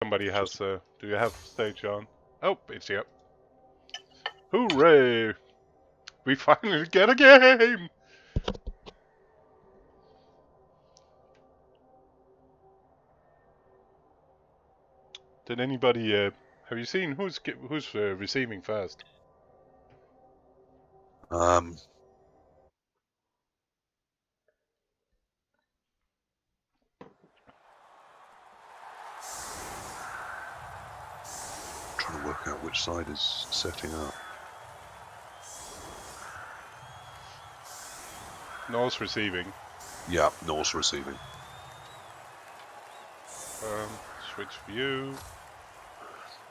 Somebody has. Do you have stage on? Oh, it's here. Hooray! We finally get a game. Did anybody? Have you seen who's receiving first? Trying to work out which side is setting up. Norse receiving. Yeah, Norse receiving. Switch view.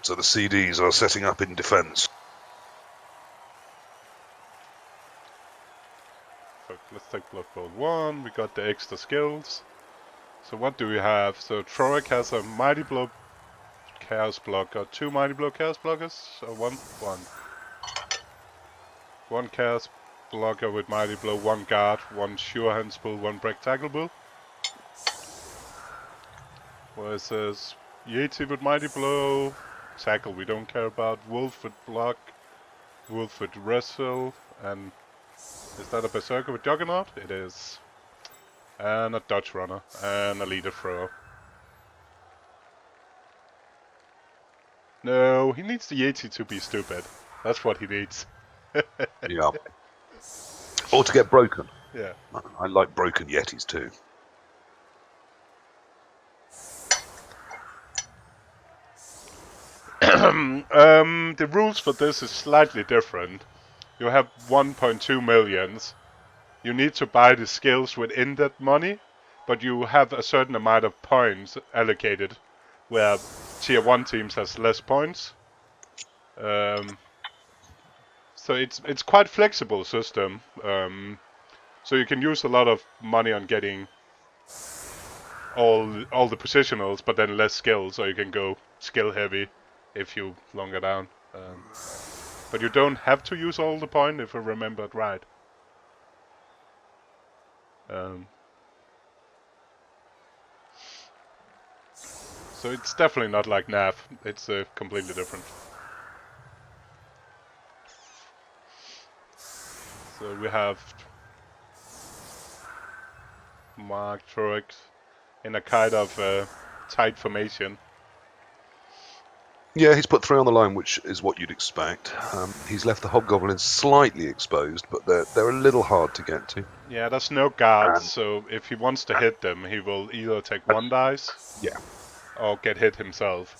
So the CDs are setting up in defense. Let's take Blood Bowl 1. We got the extra skills. So what do we have? So Throweck has a Mighty Blow Chaos Blocker, 2 Mighty Blow Chaos Blockers, or one? One Chaos Blocker with Mighty Blow, 1 Guard, 1 Sure Hands Pull, 1 Break Tackle Pull. Whereas Yeti with Mighty Blow, Tackle we don't care about, Wolf with Block, Wolf with Wrestle, and is that a Berserker with Juggernaut? It is. And a Dodge Runner, and a Leader Thrower. No, he needs the Yeti to be stupid. That's what he needs. Yeah. Or to get broken. Yeah. I like broken Yetis too. The rules for this is slightly different. You have 1.2 millions. You need to buy the skills within that money, but you have a certain amount of points allocated, where tier 1 teams has less points. So it's quite flexible system. So you can use a lot of money on getting all the positionals, but then less skills, so you can go skill heavy if you longer down. But you don't have to use all the point if I remembered right. So it's definitely not like NAF. It's completely different. So we have Mark Throweck in a kind of tight formation. Yeah, he's put 3 on the line, which is what you'd expect. He's left the Hobgoblins slightly exposed, but they're a little hard to get to. Yeah, there's no guards, so if he wants to hit them, he will either take 1 dice, yeah, or get hit himself.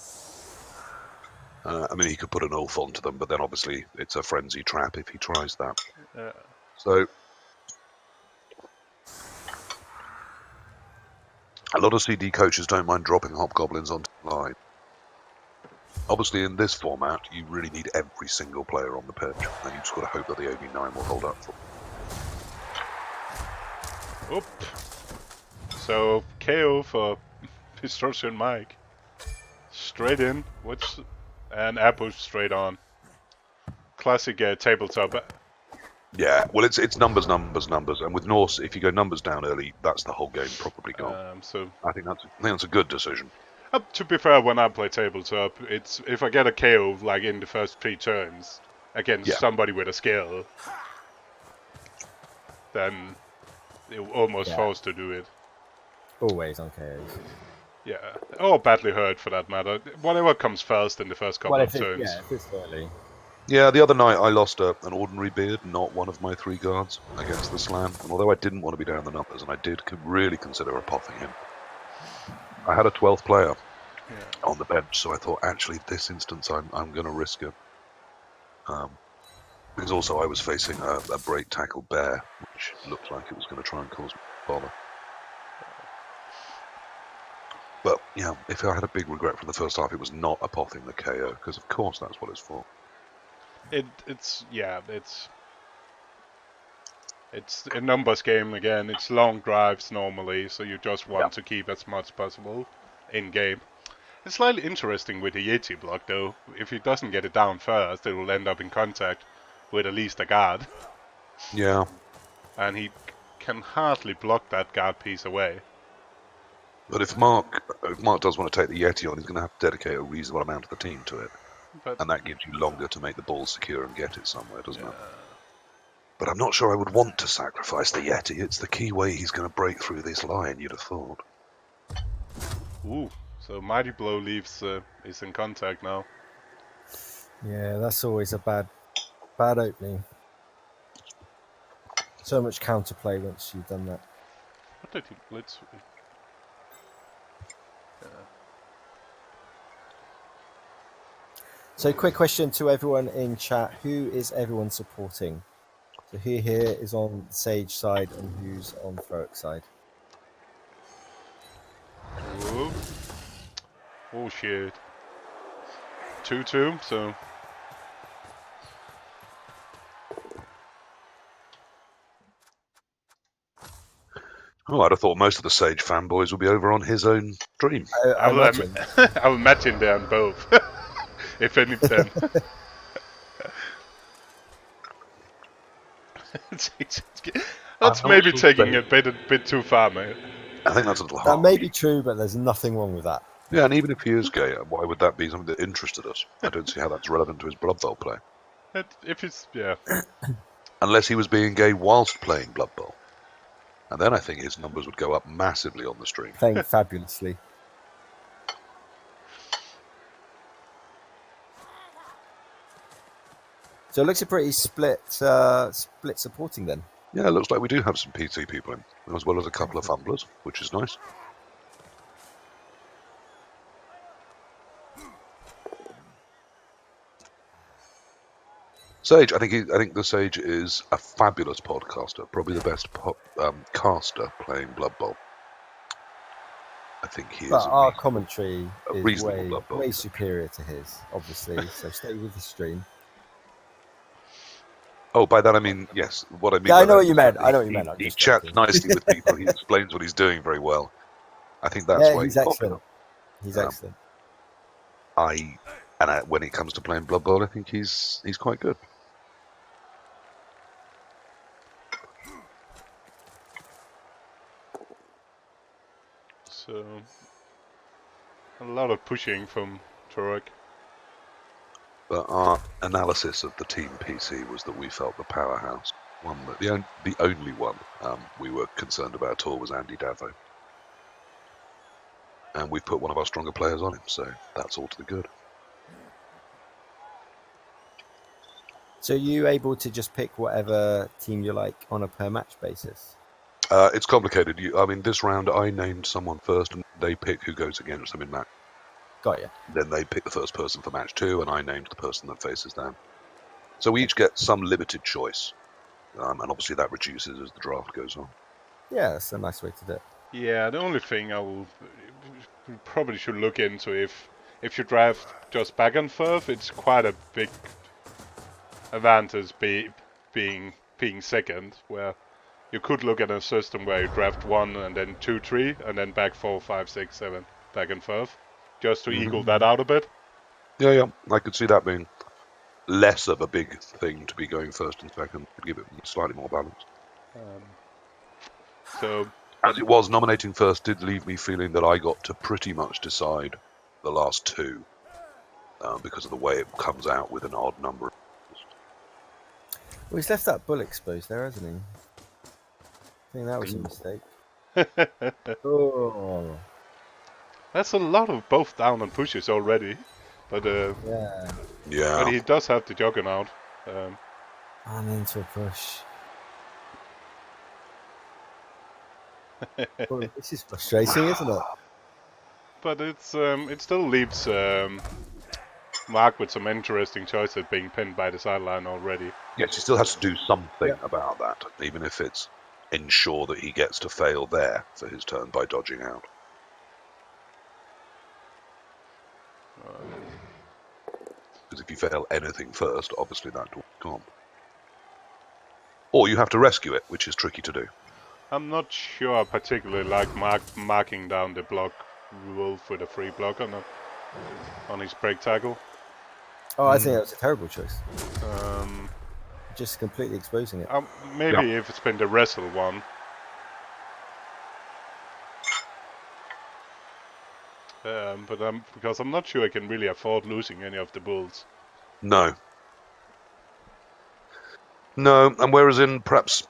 I mean, he could put an oath onto them, but then obviously it's a frenzy trap if he tries that. So a lot of CD coaches don't mind dropping Hobgoblins onto the line. Obviously, in this format, you really need every single player on the pitch, and you just got to hope that the OB9 will hold up for them. Oop. So, KO for Pistrosian Mike. Straight in, and Abu straight on. Classic tabletop. Yeah, well, it's numbers, and with Norse, if you go numbers down early, that's the whole game probably gone. So I think that's a good decision. To be fair, when I play tabletop, it's if I get a KO like in the first 3 turns against somebody with a skill, then you're almost forced to do it. Always on KOs. Yeah, or badly hurt for that matter. Whatever comes first in the first couple of turns. Yeah, if it's early. Yeah, the other night I lost an ordinary beard, not one of my 3 guards, against the slam. And although I didn't want to be down the numbers, and I did really consider apothing him, I had a 12th player on the bench, so I thought, actually, this instance, I'm going to risk it. Because also I was facing a break tackle bear, which looked like it was going to try and cause bother. But, yeah, if I had a big regret from the first half, it was not apothing the KO, because of course that's what it's for. It's a numbers game again. It's long drives normally, so you just want to keep as much possible in game. It's slightly interesting with the Yeti block though. If he doesn't get it down first, it will end up in contact with at least a guard. Yeah. And he can hardly block that guard piece away. But if Mark does want to take the Yeti on, he's going to have to dedicate a reasonable amount of the team to it, But and that gives you longer to make the ball secure and get it somewhere, doesn't yeah. it? But I'm not sure I would want to sacrifice the Yeti. It's the key way he's going to break through this line, you'd have thought. Ooh, so Mighty Blow leaves is in contact now. Yeah, that's always a bad opening. So much counterplay once you've done that. What did he? Let's. So, quick question to everyone in chat: who is everyone supporting? So, who here is on Sage side and who's on Throweck side? Ooh. Oh shit. 2-2. So. Oh, I'd have thought most of the Sage fanboys would be over on his own stream. I imagine. I will imagine they're on both. If anything. That's I'm not maybe sure taking it a bit too far, mate. I think that's a little That hard. may be true, but there's nothing wrong with that. Yeah, and even if he is gay, why would that be something that interested us? I don't see how that's relevant to his Blood Bowl play. If it's yeah. Unless he was being gay whilst playing Blood Bowl. And then I think his numbers would go up massively on the stream. Playing fabulously. So it looks a pretty split supporting then. Yeah, it looks like we do have some PT people in, as well as a couple of fumblers, which is nice. Sage, I think the Sage is a fabulous podcaster, probably the best caster playing Blood Bowl. I think he But is our commentary a is reasonable Blood Bowl. way superior to his, obviously. So stay with the stream. Oh, by that I mean, yes. What I mean Yeah, by I know that what you is meant. that I know what you meant. He chats nicely with people. He explains what he's doing very well. I think that's why he's he's excellent. popular. He's excellent. When it comes to playing Blood Bowl, I think he's quite good. So a lot of pushing from Throweck. But our analysis of the team PC was that we felt the powerhouse, the only one we were concerned about at all was Andy Davo. And we've put one of our stronger players on him, so that's all to the good. So are you able to just pick whatever team you like on a per match basis? It's complicated. This round I named someone first, and they pick who goes against them in match. Got you. Then they pick the first person for match 2, and I named the person that faces them. So we each get some limited choice, and obviously that reduces as the draft goes on. Yeah, that's a nice way to do it. Yeah, the only thing we probably should look into if you draft just back and forth, it's quite a big advantage being second, where you could look at a system where you draft 1 and then 2, 3, and then back 4, 5, 6, 7, back and forth, just to equal that out a bit. Yeah, I could see that being less of a big thing to be going first and second, to give it slightly more balance. So, as it was, nominating first did leave me feeling that I got to pretty much decide the last 2 because of the way it comes out with an odd number. Well, he's left that bull exposed there, hasn't he? I think that was a mistake. Oh. That's a lot of both down and pushes already, but Yeah. but he does have the juggernaut. And into a push. Well, this is frustrating, isn't it? But it still leaves Mark with some interesting choices being pinned by the sideline already. Yes, he still has to do something about that, even if it's ensure that he gets to fail there for his turn by dodging out. Because if you fail anything first, obviously that will come. Or you have to rescue it, which is tricky to do. I'm not sure I particularly like marking down the block Wolf with a free block on his break tackle. Oh, I think that was a terrible choice. Just completely exposing it. Maybe if it's been the wrestle one. But because I'm not sure I can really afford losing any of the bulls. No. No, and whereas in perhaps,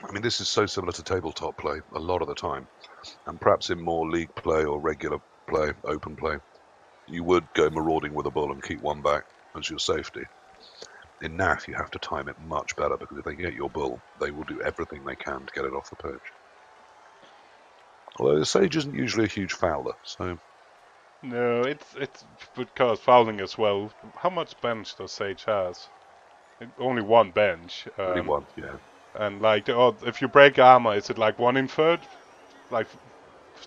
I mean, this is so similar to tabletop play a lot of the time, and perhaps in more league play or regular play, open play, you would go marauding with a bull and keep one back as your safety. In NAF, you have to time it much better, because if they get your bull, they will do everything they can to get it off the pitch. Although the Sage isn't usually a huge fouler, so... No, it's because fouling as well. How much bench does Sage has? Only one bench. Only one, yeah. And like, if you break armor, is it like 1 in 3rd? Like,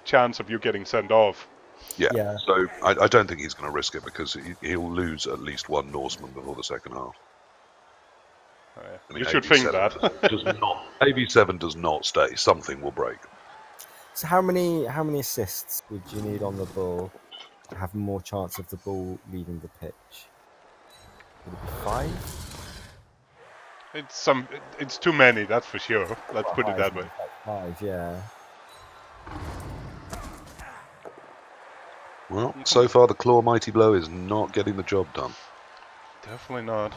chance of you getting sent off. Yeah. So I don't think he's going to risk it, because he'll lose at least one Norseman before the second half. I mean, You should think that. Does not. AB7 does not stay. Something will break. So how many assists would you need on the ball to have more chance of the ball leaving the pitch? Would it be 5? It's too many, that's for sure. Let's put it that way. Like 5, yeah. Well, so far the Claw Mighty Blow is not getting the job done. Definitely not.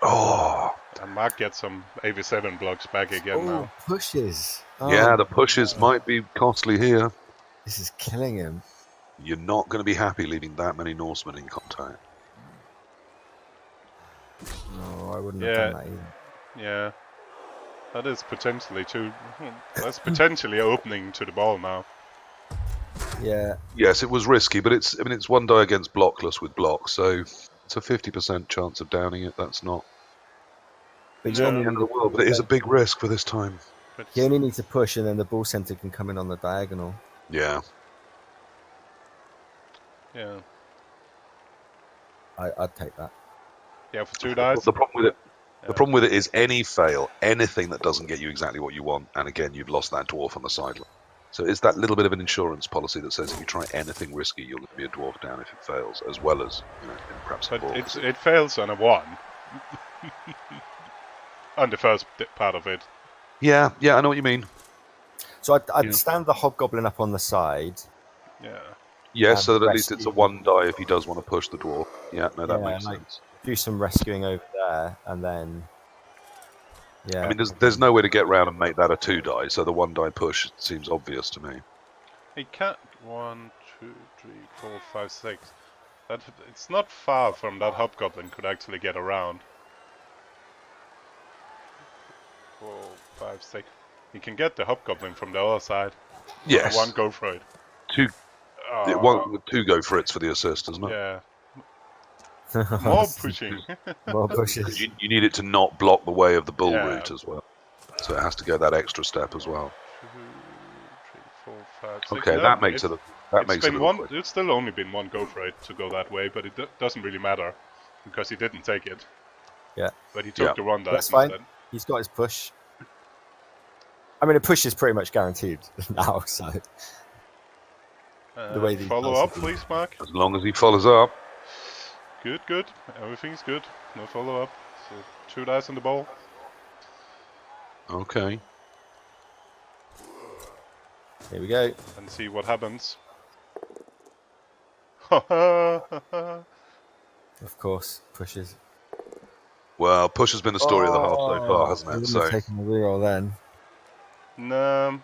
Oh! I might get some AV7 blocks back again now. Pushes. Oh, Yeah, the pushes might be costly here. This is killing him. You're not going to be happy leaving that many Norsemen in contact. No, I wouldn't have done that either. Yeah. That is potentially that's potentially opening to the ball now. Yeah. Yes, it was risky, but it's one die against blockless with block, so it's a 50% chance of downing it. That's not But the end of the world, but it is a big risk for this time. You only need to push, and then the ball center can come in on the diagonal. Yeah. Yeah. I'd take that. Yeah, for 2 dice. The problem with it is any fail, anything that doesn't get you exactly what you want, and again, you've lost that dwarf on the sideline. So it's that little bit of an insurance policy that says if you try anything risky, you'll be a dwarf down if it fails, as well as, perhaps a But ball. it fails on a 1. On the first part of it. Yeah, I know what you mean. So I'd stand the hobgoblin up on the side. Yeah. Yes, so that at least it's a 1 die if he does want to push the dwarf. Yeah, no, that makes sense. Do some rescuing over there, and then... Yeah. I mean, there's no way to get round and make that a 2 die, so the 1 die push seems obvious to me. He can't... 1, 2, 3, 4, 5, 6. It's not far from that hobgoblin could actually get around. 4, 5, 6. He can get the hobgoblin from the other side. Yes. 1 go for it. 2 go for it for the assist, isn't it? Yeah. More pushing. More pushes. You need it to not block the way of the bull route as well. So it has to go that extra step as well. 2, 3, 4, 5, 6. Okay, that makes it. It's still only been 1 go for it to go that way, but it doesn't really matter because he didn't take it. Yeah. But he took the 1 dice That's fine. instead. He's got his push. I mean, a push is pretty much guaranteed now, so... the way follow up, please, Mark. As long as he follows up. Good. Everything's good. No follow up. So 2 dice on the ball. Okay. Here we go. And see what happens. Of course, pushes. Well, push has been the story of the half so far, hasn't it? So taking the reroll then. No.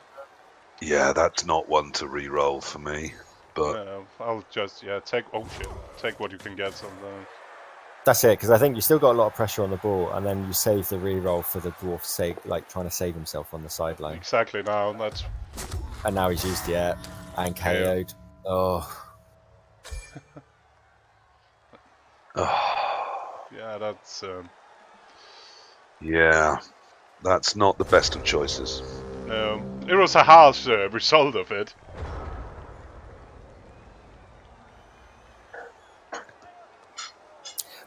Yeah, that's not one to re-roll for me. But No, I'll just take what you can get sometimes. That's it, because I think you still got a lot of pressure on the ball, and then you save the re-roll for the dwarf sake, like trying to save himself on the sideline. Exactly now, that's... And now he's used it and KO'd. Oh. Yeah, that's... yeah, that's not the best of choices. It was a harsh result of it.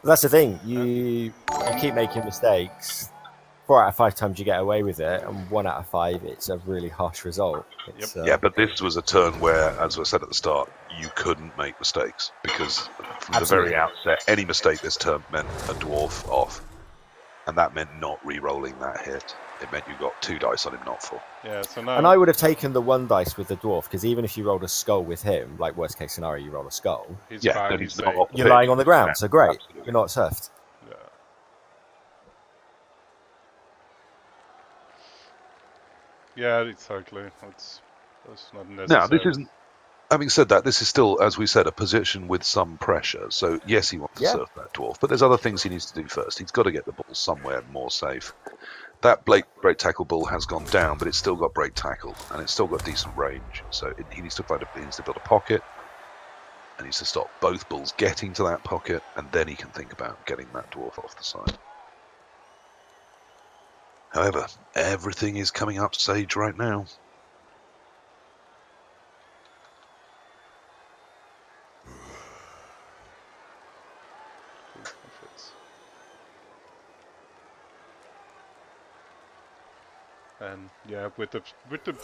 But that's the thing, you keep making mistakes. 4 out of 5 times you get away with it, and 1 out of 5 it's a really harsh result. Yeah, but this was a turn where, as I said at the start, you couldn't make mistakes, because from the very outset, any mistake this turn meant a dwarf off, and that meant not re-rolling that hit. it meant you got 2 dice on him, not 4. Yeah, so now... And I would have taken the 1 dice with the dwarf, because even if you rolled a skull with him, like worst case scenario, you roll a skull, He's Yeah, fine, then he's he's not safe. off the you're pitch. lying on the ground, Yeah, so great. absolutely. You're not surfed. Yeah. Yeah, exactly. That's not necessary. Now, this isn't. Having said that, this is still, as we said, a position with some pressure. So yes, he wants to Yeah. surf that dwarf, but there's other things he needs to do first. He's got to get the ball somewhere more safe. That break tackle ball has gone down, but it's still got break tackle, and it's still got decent range. So he needs to build a pocket, and he needs to stop both bulls getting to that pocket, and then he can think about getting that dwarf off the side. However, everything is coming up sage right now. And yeah, with the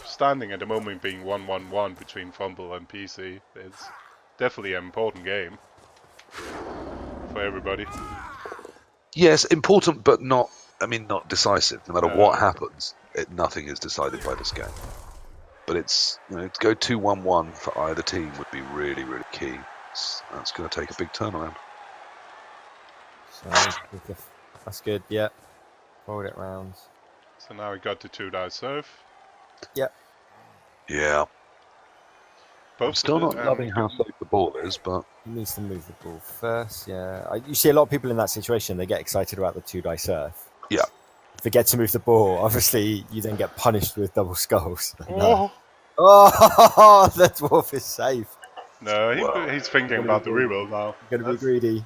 standing at the moment being 1-1-1 between FUMBBL and PC, it's definitely an important game for everybody. Yes, important, but not decisive. No matter what No. happens, nothing is decided by this game. But it's, to go 2-1-1 for either team would be really, really key. That's going to take a big turnaround. So that's good, yeah. Forward it round. So now we got the 2 dice surf. Yep. Yeah. I'm still not loving how safe the ball is, but... He needs to move the ball first, yeah. You see a lot of people in that situation, they get excited about the 2 dice surf. Yeah. Forget to move the ball. Obviously, you then get punished with double skulls. Oh! Oh, the dwarf is safe. No, he's thinking about the reroll now. You're going to be greedy.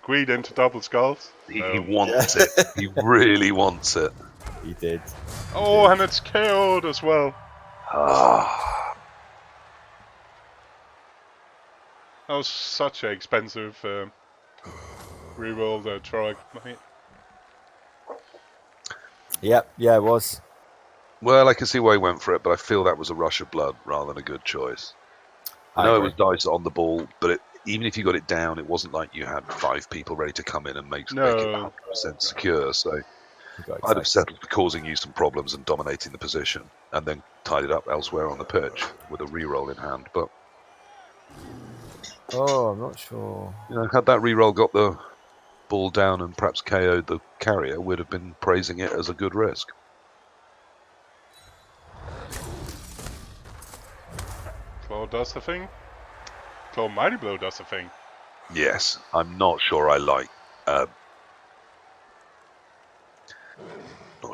Greed into double skulls? He wants it. He really wants it. He did. Oh, and it's KO'd as well. Ah. That was such an expensive reroll, the Throweck. Yep, yeah, it was. Well, I can see why he went for it, but I feel that was a rush of blood rather than a good choice. I know it was dice on the ball, but even if you got it down, it wasn't like you had 5 people ready to come in and make it 100% secure. So I'd have settled for causing you some problems and dominating the position, and then tied it up elsewhere on the pitch with a reroll in hand. But I'm not sure. Had that reroll got the ball down and perhaps KO'd the carrier, we'd have been praising it as a good risk. Claw does the thing. Claw Mighty Blow does the thing. Yes, I'm not sure I like. Not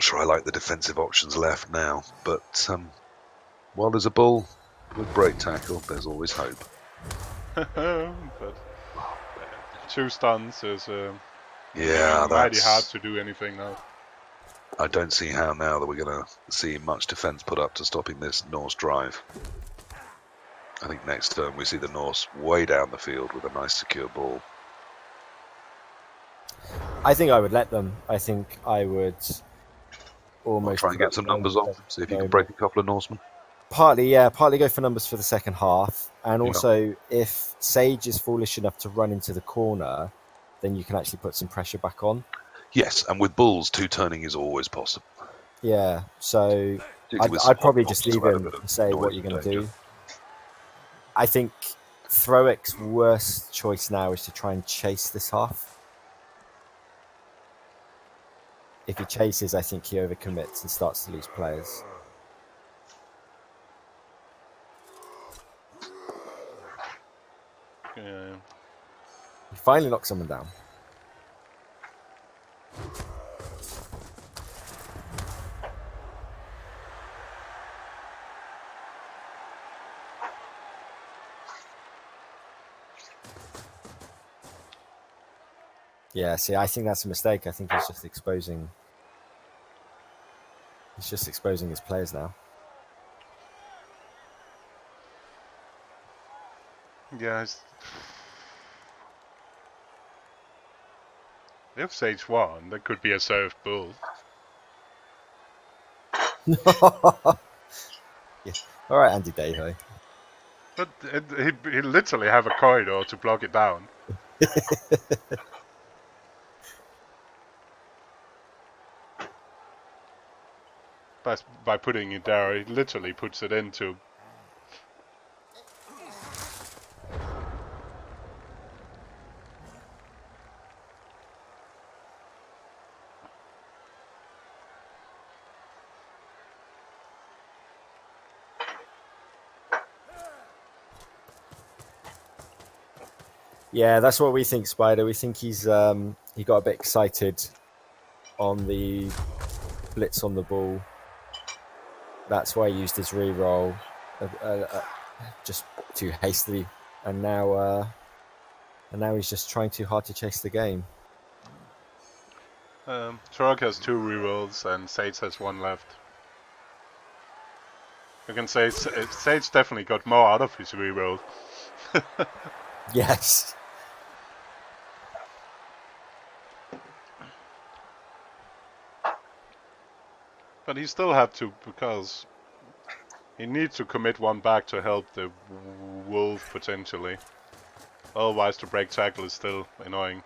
sure I like the defensive options left now, but while there's a bull with break tackle, there's always hope. But 2 stuns is yeah, mighty hard to do anything now. I don't see how now that we're going to see much defense put up to stopping this Norse drive. I think next turn we see the Norse way down the field with a nice secure ball. I think I would let them. I think I would almost try and get some numbers off, see if you can break a couple of Norsemen. Partly go for numbers for the second half. And also, if Sage is foolish enough to run into the corner, then you can actually put some pressure back on. Yes, and with bulls, 2 turning is always possible. Yeah, so I'd probably just leave him and say what you're going to do. I think Throweck's worst choice now is to try and chase this half. If he chases, I think he overcommits and starts to lose players. Yeah. He finally knocks someone down. Yeah, see, I think that's a mistake. I think he's just exposing his players now. Yeah, if Sage won, there could be a served bull. Yeah. All right, Andy Daho. But he literally have a corridor to block it down. by putting it there. He literally puts it into. Yeah, that's what we think, Spider. We think he's he got a bit excited on the blitz on the ball. That's why he used his reroll just too hastily, and now he's just trying too hard to chase the game. Throweck has 2 rerolls and Sage has 1 left. You can say Sage definitely got more out of his reroll. Yes. But he still had to, because he needs to commit 1 back to help the wolf potentially. Otherwise the break tackle is still annoying.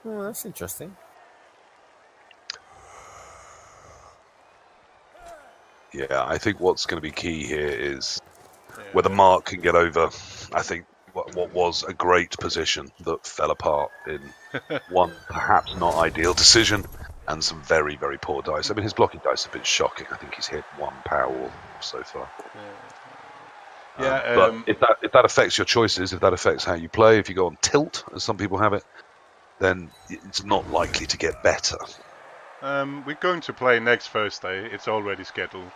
Oh, that's interesting. Yeah, I think what's going to be key here is whether Mark can get over, I think, what was a great position that fell apart in one perhaps not ideal decision and some very, very poor dice. I mean, his blocking dice have been shocking. I think he's hit 1 power so far. But if that affects your choices, if that affects how you play, if you go on tilt, as some people have it, then it's not likely to get better. We're going to play next Thursday. It's already scheduled.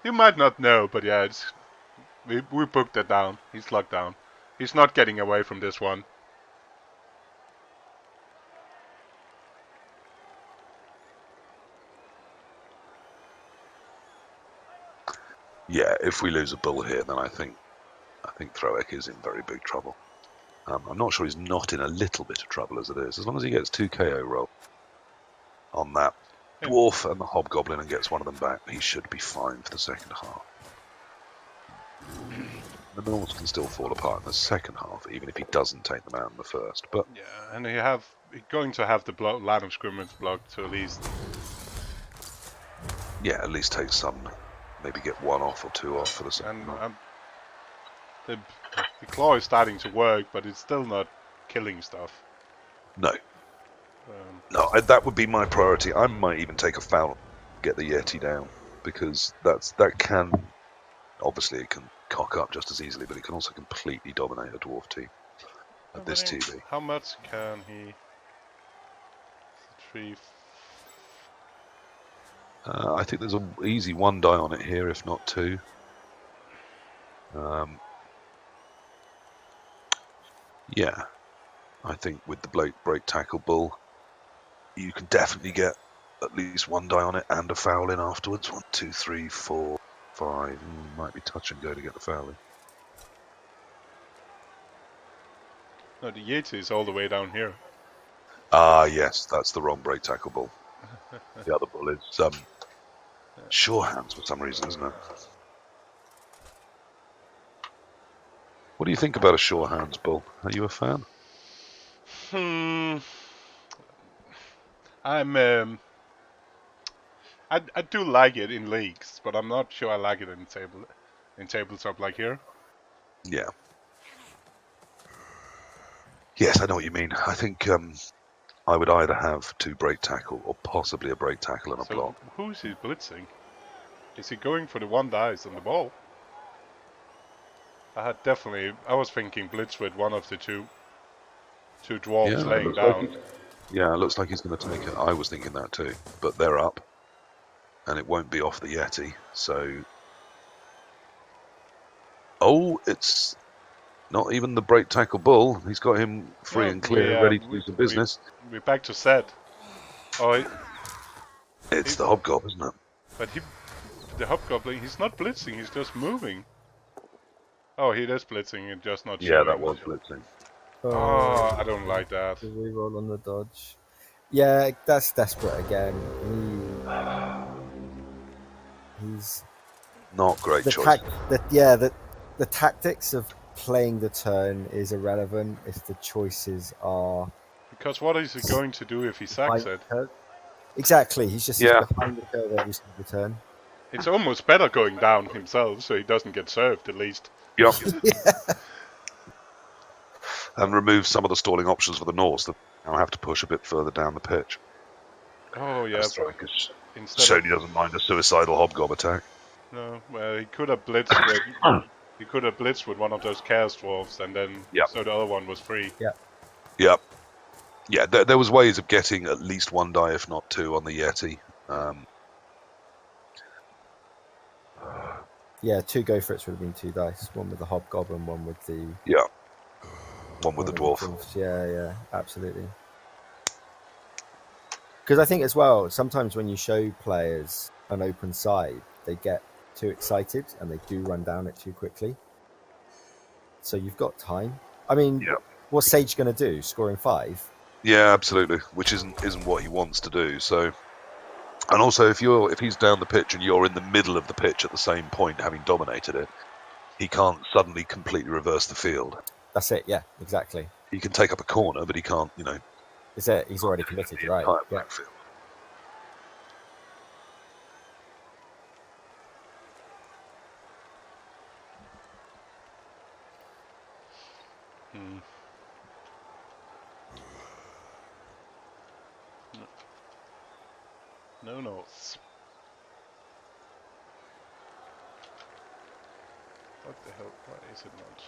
You might not know, but yeah, we booked it down. He's locked down. He's not getting away from this one. Yeah, if we lose a bull here, then I think Throweck is in very big trouble. I'm not sure he's not in a little bit of trouble as it is. As long as he gets 2 KO roll on that Dwarf and the Hobgoblin and gets 1 of them back, he should be fine for the second half. The Norse can still fall apart in the second half, even if he doesn't take them out in the first. But yeah, and he's going to have the line of scrimmage blocked to at least. Yeah, at least take some. Maybe get 1 off or 2 off for the second half. The claw is starting to work, but it's still not killing stuff. No. No, that would be my priority. I might even take a foul, get the Yeti down, because that can, obviously it can cock up just as easily, but it can also completely dominate a Dwarf team at this TV. How much can he? 3. I think there's an easy 1 die on it here, if not 2. Yeah, I think with the break tackle bull, you can definitely get at least 1 die on it and a foul in afterwards. 1, 2, 3, 4, 5. Might be touch and go to get the foul in. No, the Yeti is all the way down here. Ah, yes, that's the wrong break tackle bull. The other bull is sure hands for some reason, isn't it? What do you think about a sure hands bull? Are you a fan? I do like it in leagues, but I'm not sure I like it in tabletop like here. Yeah. Yes, I know what you mean. I think I would either have 2 break tackle or possibly a break tackle and a block. Who is he blitzing? Is he going for the 1 dice on the ball? I was thinking blitz with 1 of the two dwarves laying down. Yeah, it looks like he's going to take it. I was thinking that too, but they're up, and it won't be off the Yeti. So, it's not even the break tackle bull. He's got him free and clear, ready to do some business. We're back to set. It's the Hobgoblin, isn't it? But the Hobgoblin, he's not blitzing. He's just moving. Oh, he is blitzing and just not Yeah, showing. that was blitzing. Oh, I don't like that. The reroll on the dodge. Yeah, that's desperate again. He's Not great the choice. the tactics of playing the turn is irrelevant if the choices are Because what is he going to do if he sacks it? Exactly, he's Yeah. behind the curve every single turn. It's almost better going down himself, so he doesn't get served at least. Yep. And remove some of the stalling options for the Norse that now have to push a bit further down the pitch. Oh yeah, As Throweck has instead shown of he doesn't mind a suicidal hobgob attack. no, well he could have blitzed with one of those chaos dwarfs, and then Yep. so the other one was free. Yep. Yeah, there was ways of getting at least one die, if not two, on the Yeti. Yeah, 2 go for it would have been 2 dice. One with the hobgoblin, one with the One with the dwarf. dwarfs. Yeah, absolutely. Because I think as well, sometimes when you show players an open side, they get too excited and they do run down it too quickly. So you've got time. I mean, what's Sage going to do? Scoring 5? Yeah, absolutely. Which isn't what he wants to do. So, and also if he's down the pitch and you're in the middle of the pitch at the same point, having dominated it, he can't suddenly completely reverse the field. That's it. Yeah, exactly. He can take up a corner, but he can't. Is it? He's already committed. Right. Yeah. Backfield. No Norse. What the hell? Why is it not?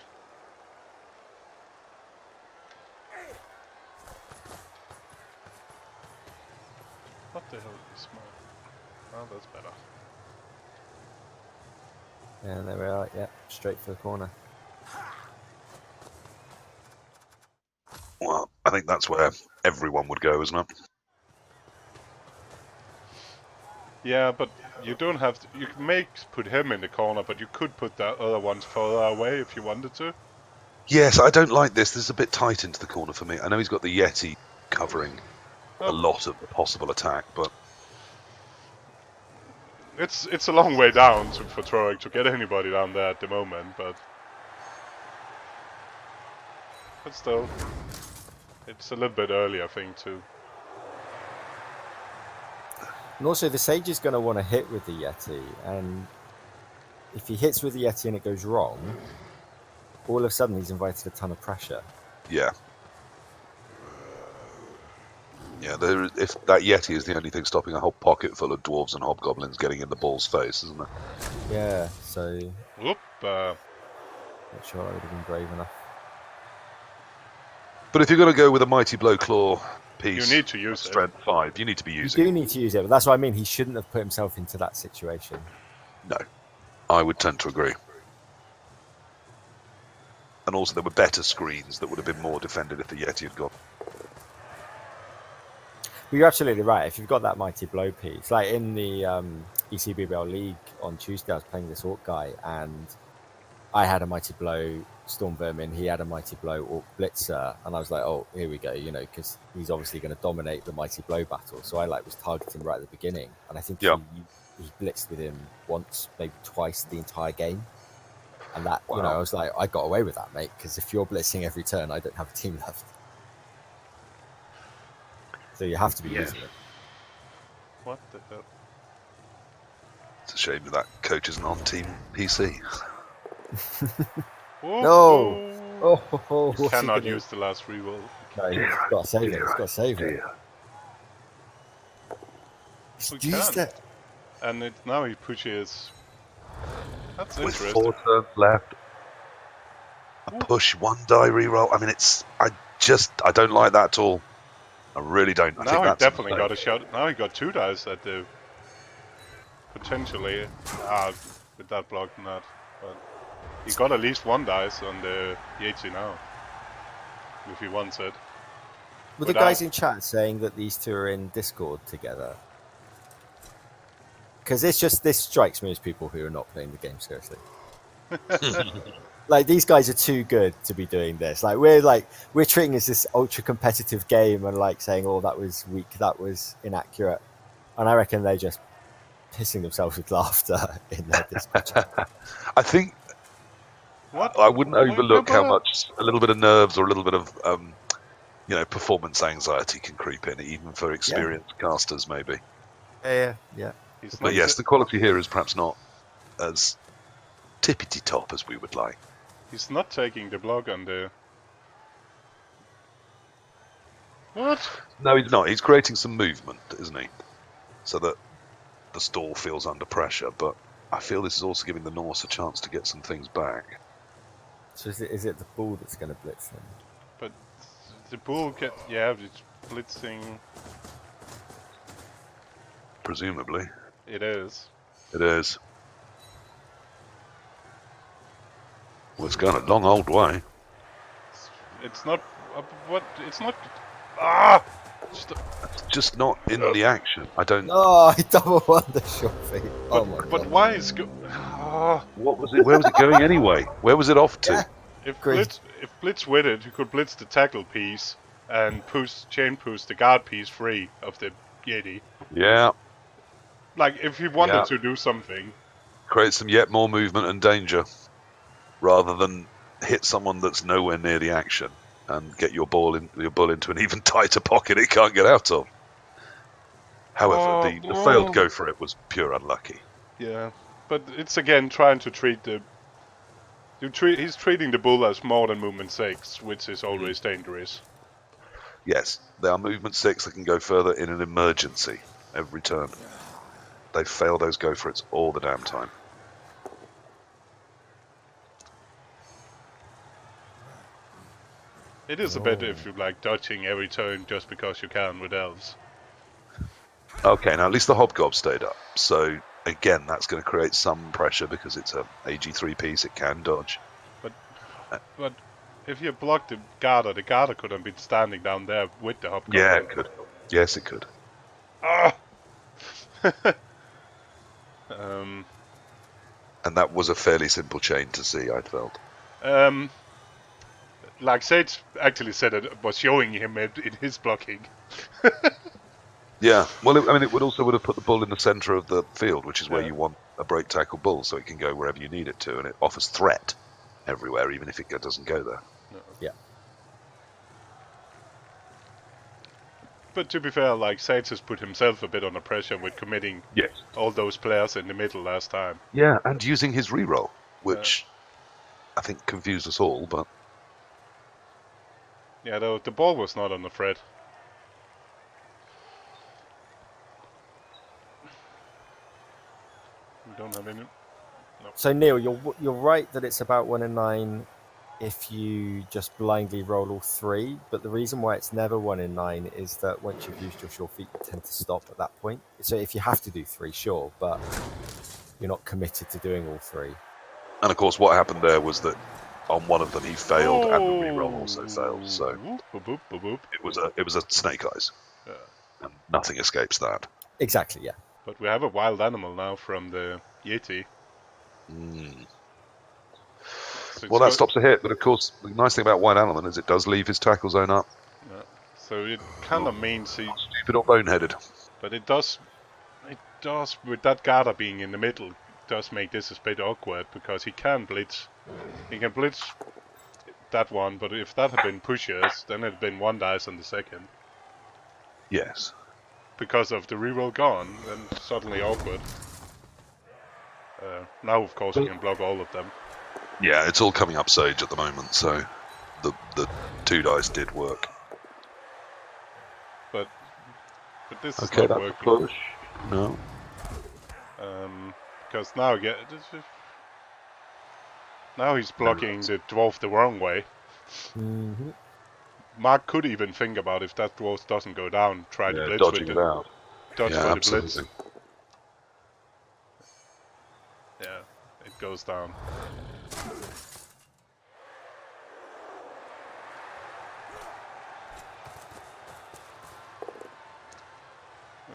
What the hell is my... Oh, that's better. Yeah, there we are. Yeah, straight for the corner. Well, I think that's where everyone would go, isn't it? Yeah, but you don't have to... You may put him in the corner, but you could put the other ones further away if you wanted to. Yes, I don't like this. This is a bit tight into the corner for me. I know he's got the Yeti covering a lot of the possible attack, but... It's a long way down for Throweck to get anybody down there at the moment, but still, it's a little bit early, I think, too. And also, the Sage is going to want to hit with the Yeti, and if he hits with the Yeti and it goes wrong, all of a sudden he's invited a ton of pressure. Yeah. Yeah, if that Yeti is the only thing stopping a whole pocket full of dwarves and hobgoblins getting in the ball's face, isn't it? Yeah, so... Whoop, not sure I would have been brave enough. But if you're going to go with a Mighty Blow Claw piece, you need to use strength 5, you need to be using it. You do need to use it, but that's what I mean. He shouldn't have put himself into that situation. No, I would tend to agree. And also there were better screens that would have been more defended if the Yeti had gone. But you're absolutely right. If you've got that Mighty Blow piece, like in the ECBBL League on Tuesday, I was playing this Orc guy, and I had a Mighty Blow Storm Vermin, he had a Mighty Blow Orc Blitzer, and I was like, oh, here we go, because he's obviously going to dominate the Mighty Blow battle. So I was targeting right at the beginning, and I think he blitzed with him once, maybe twice the entire game. And that, I was like, I got away with that, mate, because if you're blitzing every turn, I don't have a team left. So you have to be using it. What the hell? It's a shame that coach isn't on Team PC. No! Oh, you cannot use the last reroll. No, he's got to save it. He's got to save it. Use that. And now he pushes. That's with interesting. 4 turns left. A push 1 die reroll. I mean, I don't like that at all. I really don't. I now think he that's definitely got a shot. Now he got 2 dice at the potentially with that block not, but he got at least 1 dice on the Yeti now if he wants it. Were the guys in chat saying that these two are in Discord together? Because this strikes me as people who are not playing the game seriously. like these guys are too good to be doing this. We're treating this as ultra competitive game and like saying, "Oh, that was weak, that was inaccurate," and I reckon they're just pissing themselves with laughter in their dispatch. I think What? I wouldn't overlook how But- much a little bit of nerves or a little bit of performance anxiety can creep in, even for experienced casters, maybe. Yeah. He's But not yes, the quality here is perhaps not as tippity top as we would like. He's not taking the block on the. What? No, he's not. He's creating some movement, isn't he? So that the stall feels under pressure. But I feel this is also giving the Norse a chance to get some things back. So is it the bull that's going to blitz them? But the bull get it's blitzing. Presumably, It is. it is. Well, it's going a long old way. It's not. What? It's not. Ah! It's just not in the action. I don't. Oh, he double won the short feet. Oh my But god. why is Ah! What was it? Where was it going anyway? Where was it off to? Yeah. If Great. Blitz with it, he could blitz the tackle piece and chain push the guard piece free of the Yeti. Yeah, Like if he wanted Yeah. to do something. create some yet more movement and danger, rather than hit someone that's nowhere near the action and get your bull into an even tighter pocket it can't get out of. However, the failed go for it was pure unlucky. Yeah, but it's again trying to treat the. He's treating the bull as more than movement 6, which is always dangerous. Yes, they are movement 6 that can go further in an emergency every turn. They fail those go for it's all the damn time. It is a bit if you like dodging every turn just because you can with elves. Okay, now at least the Hobgob stayed up. So again, that's going to create some pressure because it's a AG3 piece. It can dodge. But if you block the Garda could have been standing down there with the hobgoblin. Yeah, it could. Yes, it could. Ah! And that was a fairly simple chain to see, I felt. Like Sage actually said it was showing him in his blocking. Yeah, well, it would have put the bull in the centre of the field, which is where Yeah. you want a break tackle bull, so it can go wherever you need it to, and it offers threat everywhere, even if it doesn't go there. Yeah. But to be fair, like Sage has put himself a bit under pressure with committing Yes. all those players in the middle last time. Yeah, and using his reroll, which I think confused us all, but Yeah, though the ball was not on the thread. We don't have any. So Neil, you're right that it's about 1 in 9 if you just blindly roll all 3. But the reason why it's never 1 in 9 is that once you've used your sure feet, you tend to stop at that point. So if you have to do 3, sure, but you're not committed to doing all 3. and of course what happened there was that on one of them he failed and the reroll also failed, so Whoop, boop, boop, boop, boop. it was a snake eyes, Yeah. and nothing escapes that. Exactly, yeah. But we have a wild animal now from the Yeti. Mm. So Well, that stops a hit, but of course the nice thing about White Element is it does leave his tackle zone up. Yeah. So it kind of means he, Stupid or boneheaded. but it does with that Garda being in the middle, does make this a bit awkward because he can blitz. He can blitz that one, but if that had been pushers, then it'd been 1 dice on the second. Yes. Because of the reroll gone, then suddenly awkward. Now, of course, he can block all of them. Yeah, it's all coming up Sage at the moment, so the 2 dice did work. But this is Okay, not that's a working. push. No. Because now, now he's blocking the dwarf the wrong way. Mm-hmm. Mark could even think about if that dwarf doesn't go down, try to blitz dodging with it out. dodge Yeah, for absolutely. the blitz. Yeah, it goes down.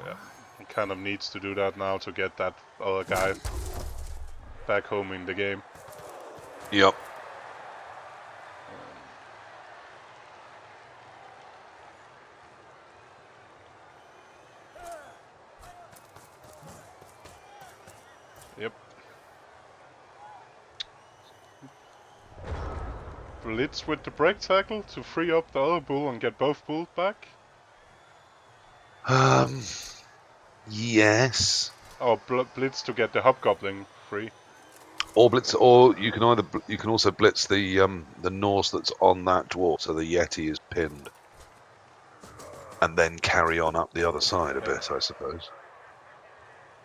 Yeah, he kind of needs to do that now to get that other guy back home in the game. Yep. Yep. Blitz with the break tackle to free up the other bull and get both bulls back? Yes. Or blitz to get the hobgoblin free? Or blitz, or you can also blitz the Norse that's on that dwarf, so the Yeti is pinned, and then carry on up the other side a bit, I suppose.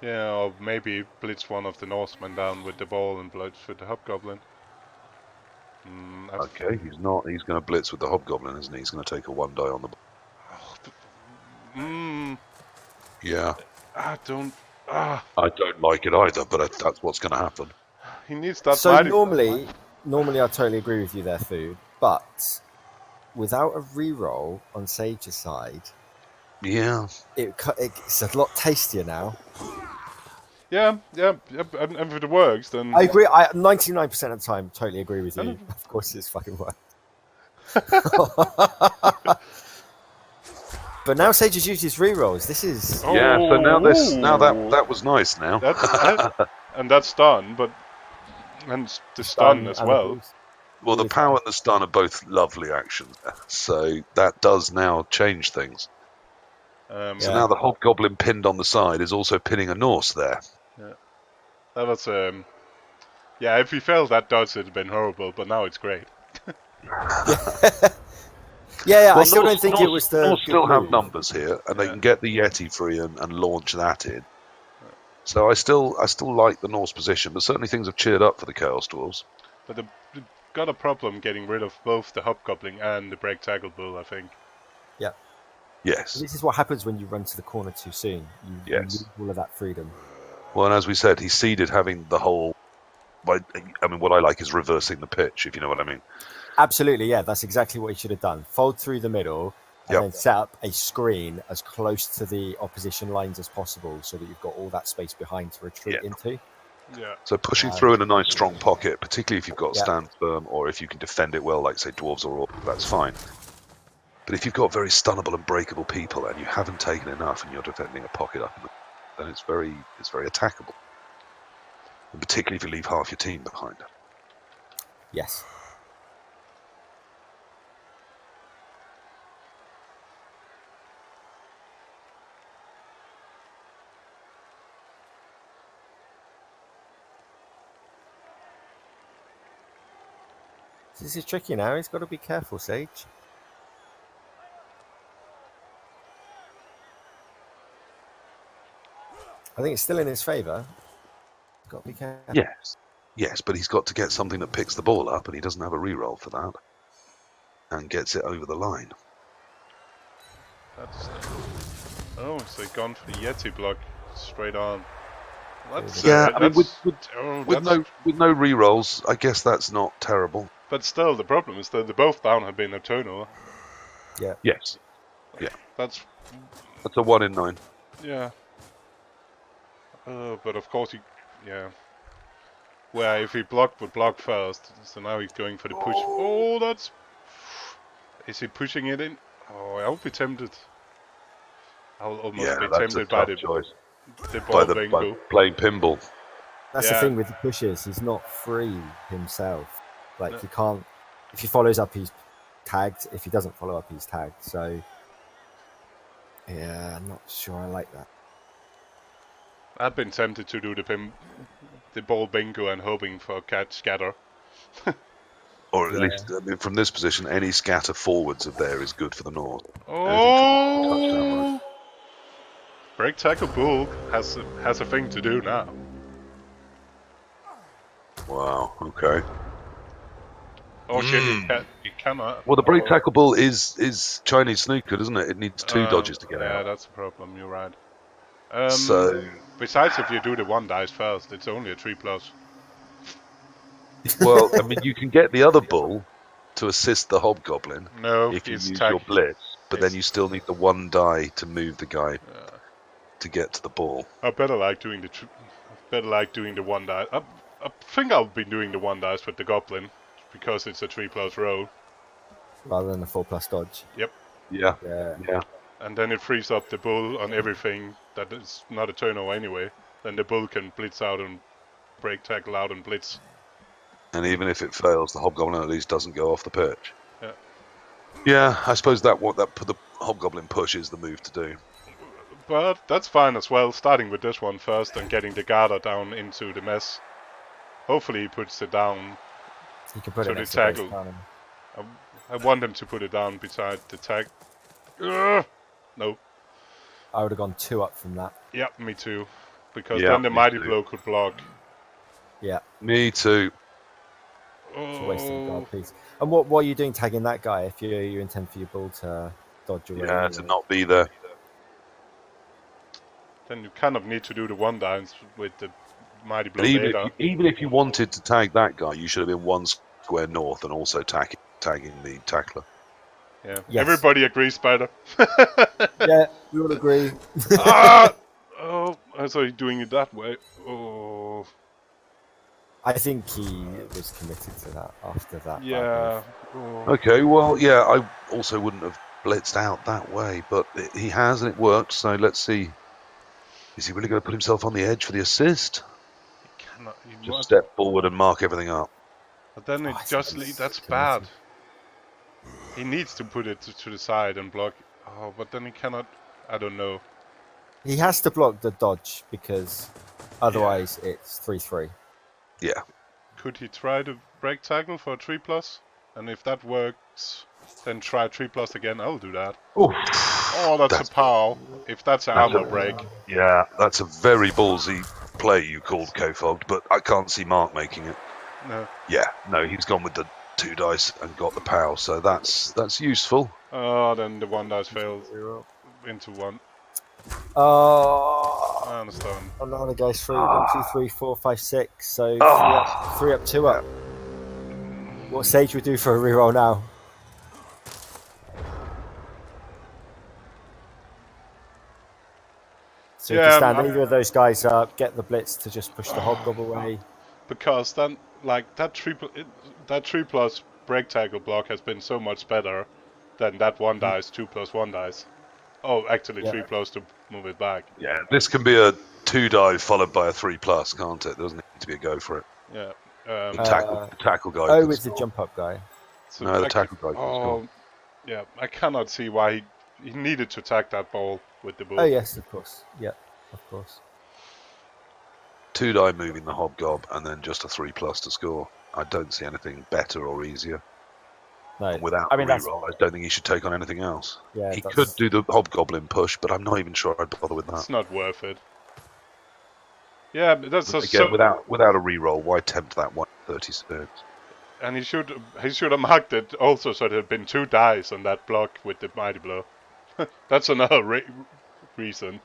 Yeah, or maybe blitz one of the Norsemen down with the ball and blitz with the hobgoblin. Okay, he's not. He's going to blitz with the hobgoblin, isn't he? He's going to take a 1 die on the. Yeah. I don't like it either, but that's what's going to happen. He needs that. So normally I totally agree with you there, Food. But without a reroll on Sage's side, yeah, it's a lot tastier now. Yeah, and if it works, then I agree. 99% of the time, totally agree with you. Of course, it's fucking work. But now Sage has used his rerolls. This is yeah. So now that was nice. Now and that's done, but and the stun as well. Well, the power and the stun are both lovely actions, so that does now change things. So now the hobgoblin pinned on the side is also pinning a Norse there. Yeah, that was if he failed that dodge, it'd have been horrible, but now it's great. Well, I still don't think it was the. Norse still have numbers here, and they can get the Yeti free and launch that in. So I still like the Norse position, but certainly things have cheered up for the Chaos Dwarves. But they've got a problem getting rid of both the hobgoblin and the break tackle bull, I think. Yeah. Yes. This is what happens when you run to the corner too soon. You lose all of that freedom. Well, and as we said, he seeded having the whole. I mean, what I like is reversing the pitch, if you know what I mean. Absolutely, yeah. That's exactly what he should have done. Fold through the middle and then set up a screen as close to the opposition lines as possible so that you've got all that space behind to retreat into. Yeah. So pushing through in a nice strong pocket, particularly if you've got stand firm or if you can defend it well, like say dwarves or orcs, that's fine. But if you've got very stunnable and breakable people and you haven't taken enough and you're defending a pocket up, then it's very attackable. And particularly if you leave half your team behind. Yes. This is tricky now. He's got to be careful, Sage. I think it's still in his favour. He's got to be careful. Yes, but he's got to get something that picks the ball up, and he doesn't have a reroll for that, and gets it over the line. That's so gone for the Yeti block straight on. With no rerolls, I guess that's not terrible. But still, the problem is that the both down have been eternal. Yeah. Yes. Yeah. That's a 1 in 9. Yeah. But of course where if he would block first, so now he's going for the push. Is he pushing it in? Oh, I would be tempted. I'll almost be tempted by the ball bingo. By playing pinball. That's the thing with the pushes. He's not free himself. Like he can't. If he follows up, he's tagged. If he doesn't follow up, he's tagged. So yeah, I'm not sure I like that. I've been tempted to do the ball bingo and hoping for a catch scatter. Or at least, I mean, from this position, any scatter forwards of there is good for the North. Oh! Break tackle bull has a thing to do now. Wow. Okay. Oh shit! He cannot. Well, the break tackle bull is Chinese snooker, doesn't it? It needs 2 dodges to get out. Yeah, that's a problem. You're right. So besides, if you do the 1 dice first, it's only a 3+. Well, I mean, you can get the other bull to assist the hobgoblin if you use your blitz, but then you still need the 1 die to move the guy to get to the ball. I better like doing the 1 die. I think I'll be doing the 1 dice with the goblin because it's a 3+ roll rather than a 4+ dodge. Yep. Yeah. And then it frees up the bull on everything that is not a turnover anyway. Then the bull can blitz out and break tackle out and blitz. And even if it fails, the Hobgoblin at least doesn't go off the pitch. Yeah. Yeah, I suppose that the Hobgoblin push is the move to do. But that's fine as well, starting with this one first and getting the Garter down into the mess. Hopefully he puts it down. You can put So it the next to base tackle. cannon. I want him to put it down beside the tag. No. I would have gone 2 up from that. Yeah, me too. Because Yeah, then the me Mighty too. Blow could block. Yeah, Me too. it's a waste of a Oh, guard piece. And what are you doing tagging that guy if you intend for your bull to dodge away? Yeah, anyway? to not be there. then you kind of need to do the one downs with the Mighty Blow And later. even if you wanted to tag that guy, you should have been 1 square north and also tagging the tackler. Yeah. Yes. Everybody agrees, Spider. Yeah, we all agree. Ah! Oh, I saw you doing it that way. Oh, I think he was committed to that after that. yeah. Oh. Okay, well, yeah, I also wouldn't have blitzed out that way, but he has and it worked, so let's see. Is he really going to put himself on the edge for the assist? Cannot, he Just must- step forward and mark everything up. But then Oh, it I think just he's that's committed. bad. He needs to put it to the side and block. Oh, but then he cannot. I don't know. He has to block the dodge because otherwise it's 3-3. Yeah. Could he try to break tackle for a 3+? And if that works, then try 3+ again. I'll do that. Oof. Oh, that's a pow. If that's an That's armor a- break. Yeah, that's a very ballsy play you called KFoged, but I can't see Mark making it. No. Yeah, no, he's gone with the 2 dice and got the pow, so that's useful. Oh, then the one dice failed into 1. Oh, I understand. another goes through. 1, 2, 3, 4, 5, 6. So Ah. 3 up, 2 up. What Sage would do for a reroll now? So you Yeah, can stand I'm- either of those guys up, get the blitz to just push the hobgoblin away. Because then, like, that 3+ break tackle block has been so much better than that 1 dice, 2+1 dice. Oh, actually Yeah. 3+ to move it back. Yeah, this can be a 2 dive followed by a 3+, can't it? There doesn't need to be a go for it. Yeah. The tackle guy. Oh, can it's the score. jump up guy. So No, the actually- tackle guy can score. yeah. I cannot see why he needed to tag that ball with the bull. Oh yes, of course. Yeah, of course. 2 die moving the hobgob and then just a 3+ to score. I don't see anything better or easier. No, And without I mean the that's reroll, I don't think he should take on anything else. yeah. He that's- could do the hobgoblin push, but I'm not even sure I'd bother with that. It's not worth it. Yeah, but that's just Again, so. without a reroll, why tempt that 136? And he should have marked it also so there had been 2 dice on that block with the Mighty Blow. That's another reason.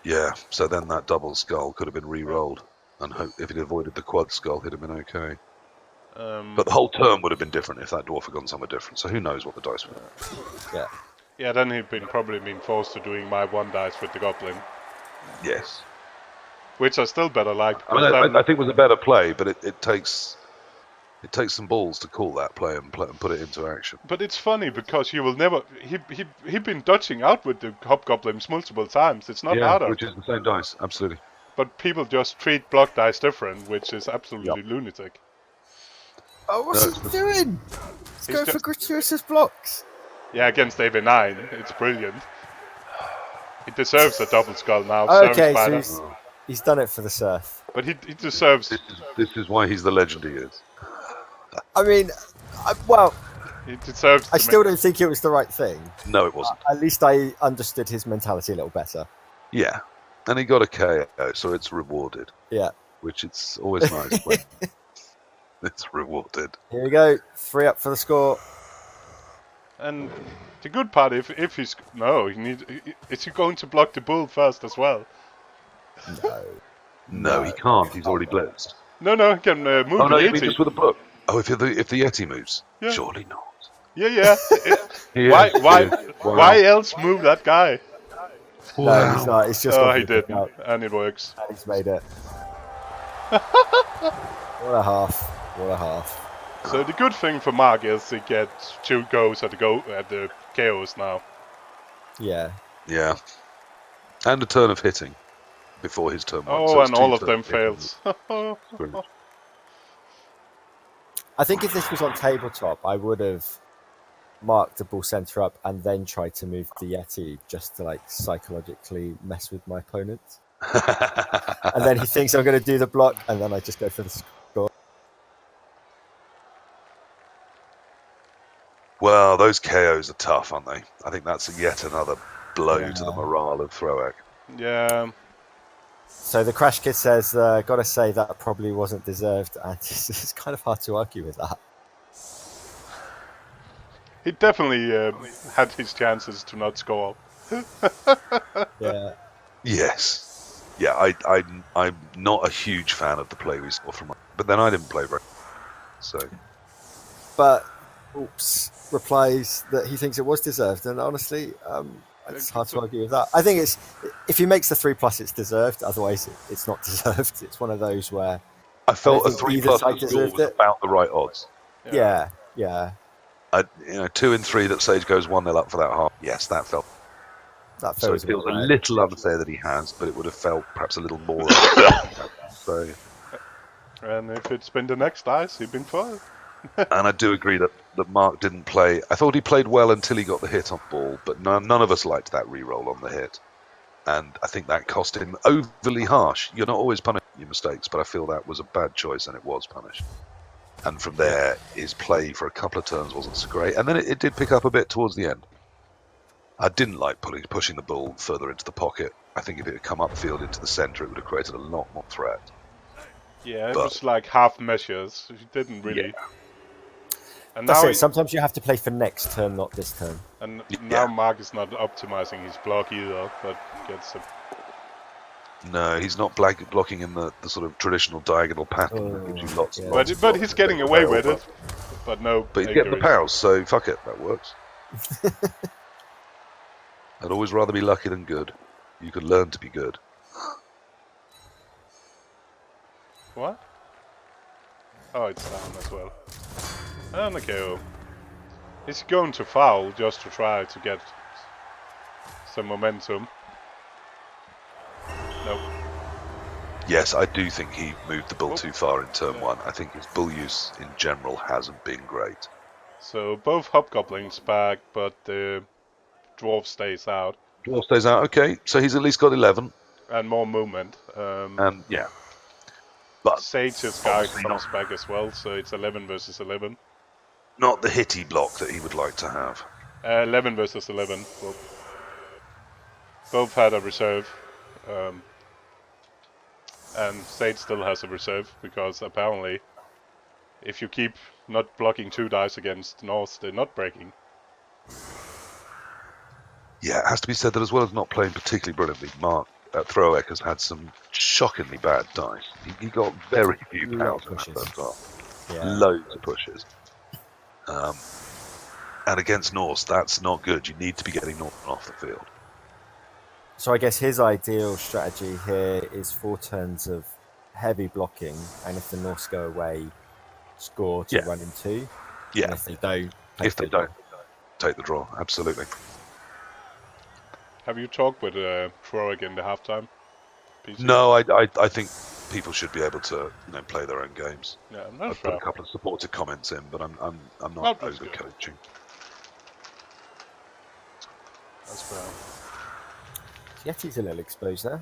Yeah, so then that double skull could have been re-rolled, and if he'd avoided the quad skull, he'd have been okay. But the whole turn would have been different if that dwarf had gone somewhere different. So who knows what the dice were? Yeah, then he'd probably been forced to doing my 1 dice with the goblin, Yes, which I still better like. I mean I think it was a better play, but it takes some balls to call that play and put it into action. But it's funny because you will never. He'd been dodging out with the hobgoblins multiple times. It's not harder. which is the same dice, absolutely. But people just treat block dice different, which is absolutely lunatic. Oh, what's No, he doing? He's going for just- gratuitous blocks. Yeah, against AV9, it's brilliant. He deserves a double skull now. Okay, Spider. so he's done it for the surf. But he deserves. This is why he's the legend he is. I mean, He deserves. I to still don't think it was the right thing. No, it wasn't. At least I understood his mentality a little better. Yeah, and he got a KO, so it's rewarded. Yeah. Which it's always nice when it's rewarded. Here we go. 3 up for the score. And the good part, if he's is he going to block the bull first as well? No. No, he can't. He's already blitzed. No, he can move Oh no, the you mean Yeti. just with a book? Oh, if the Yeti moves, Yeah. surely not. Yeah. He Why? is, he is. Wow. Why else move that guy? No, he's not. He's just Oh, got he to pick didn't, out. and it works. And he's made it. What a half. What a half. So the good thing for Mark is he gets 2 goes at the KOs now. Yeah. Yeah, and a turn of hitting. before his turn 1. Oh, So it's and 2 all of turns. them fails. Brilliant. I think if this was on tabletop, I would have marked the ball center up and then tried to move the Yeti just to like psychologically mess with my opponent. And then he thinks I'm going to do the block, and then I just go for the score. Well, those KOs are tough, aren't they? I think that's yet another blow Yeah. to the morale of Throweck. Yeah. So the Crash Kid says, gotta say that probably wasn't deserved, and it's kind of hard to argue with that. He definitely had his chances to not score. Yeah. Yes. Yeah, I'm not a huge fan of the play we saw from, but then I didn't play very. So. But Oops replies that he thinks it was deserved, and honestly, it's hard to argue with that. I think it's if he makes the 3+, it's deserved. Otherwise, it's not deserved. It's one of those where I felt a think 3+ either side score deserved was it. about the right odds. Yeah. 2 and 3 that Sage goes 1-0 up for that half. Yes, that felt. That So it feels about a right. little unfair that he has, but it would have felt perhaps a little more. So, And if it's been the next dice, he'd been fine. and I do agree that Mark didn't play. I thought he played well until he got the hit on ball, but none of us liked that re-roll on the hit. And I think that cost him overly harsh. You're not always punished for your mistakes, but I feel that was a bad choice and it was punished. And from there, his play for a couple of turns wasn't so great. And then it did pick up a bit towards the end. I didn't like pushing the ball further into the pocket. I think if it had come upfield into the centre, it would have created a lot more threat. Yeah, it was like half measures. He didn't really. Yeah. And That's now it. Sometimes you have to play for next turn, not this turn. And now Mark is not optimizing his block either, but gets a... No, he's not blocking in the sort of traditional diagonal pattern that gives you lots and lots. But he's getting away with it. But no. But he's getting the pals, so fuck it, that works. I'd always rather be lucky than good. You could learn to be good. What? Oh, it's down as well. And a KO. Is he going to foul just to try to get some momentum? Nope. Yes, I do think he moved the bull too far in turn 1. I think his bull use in general hasn't been great. So both hobgoblins back, but the dwarf stays out. Dwarf stays out, okay. So he's at least got 11. And more movement. And yeah. But Sage's guy comes back as well, so it's 11 versus 11. Not the hitty block that he would like to have. 11 versus 11. Well, both had a reserve. And Sage still has a reserve, because apparently if you keep not blocking 2 dice against Norse, they're not breaking. Yeah, it has to be said that as well as not playing particularly brilliantly, Mark Throweck has had some shockingly bad dice. He got very few pounds in that first half. Loads of pushes. And against Norse, that's not good. You need to be getting North off the field. So I guess his ideal strategy here is 4 turns of heavy blocking, and if the Norse go away, score to run in 2. Yeah. And if they don't, take the draw. Absolutely. Have you talked with Throweck in the halftime? PC? No, I think people should be able to play their own games. Yeah, I've put a couple of supportive comments in, but I'm not over coaching. That's fair. Yeti's a little exposed there.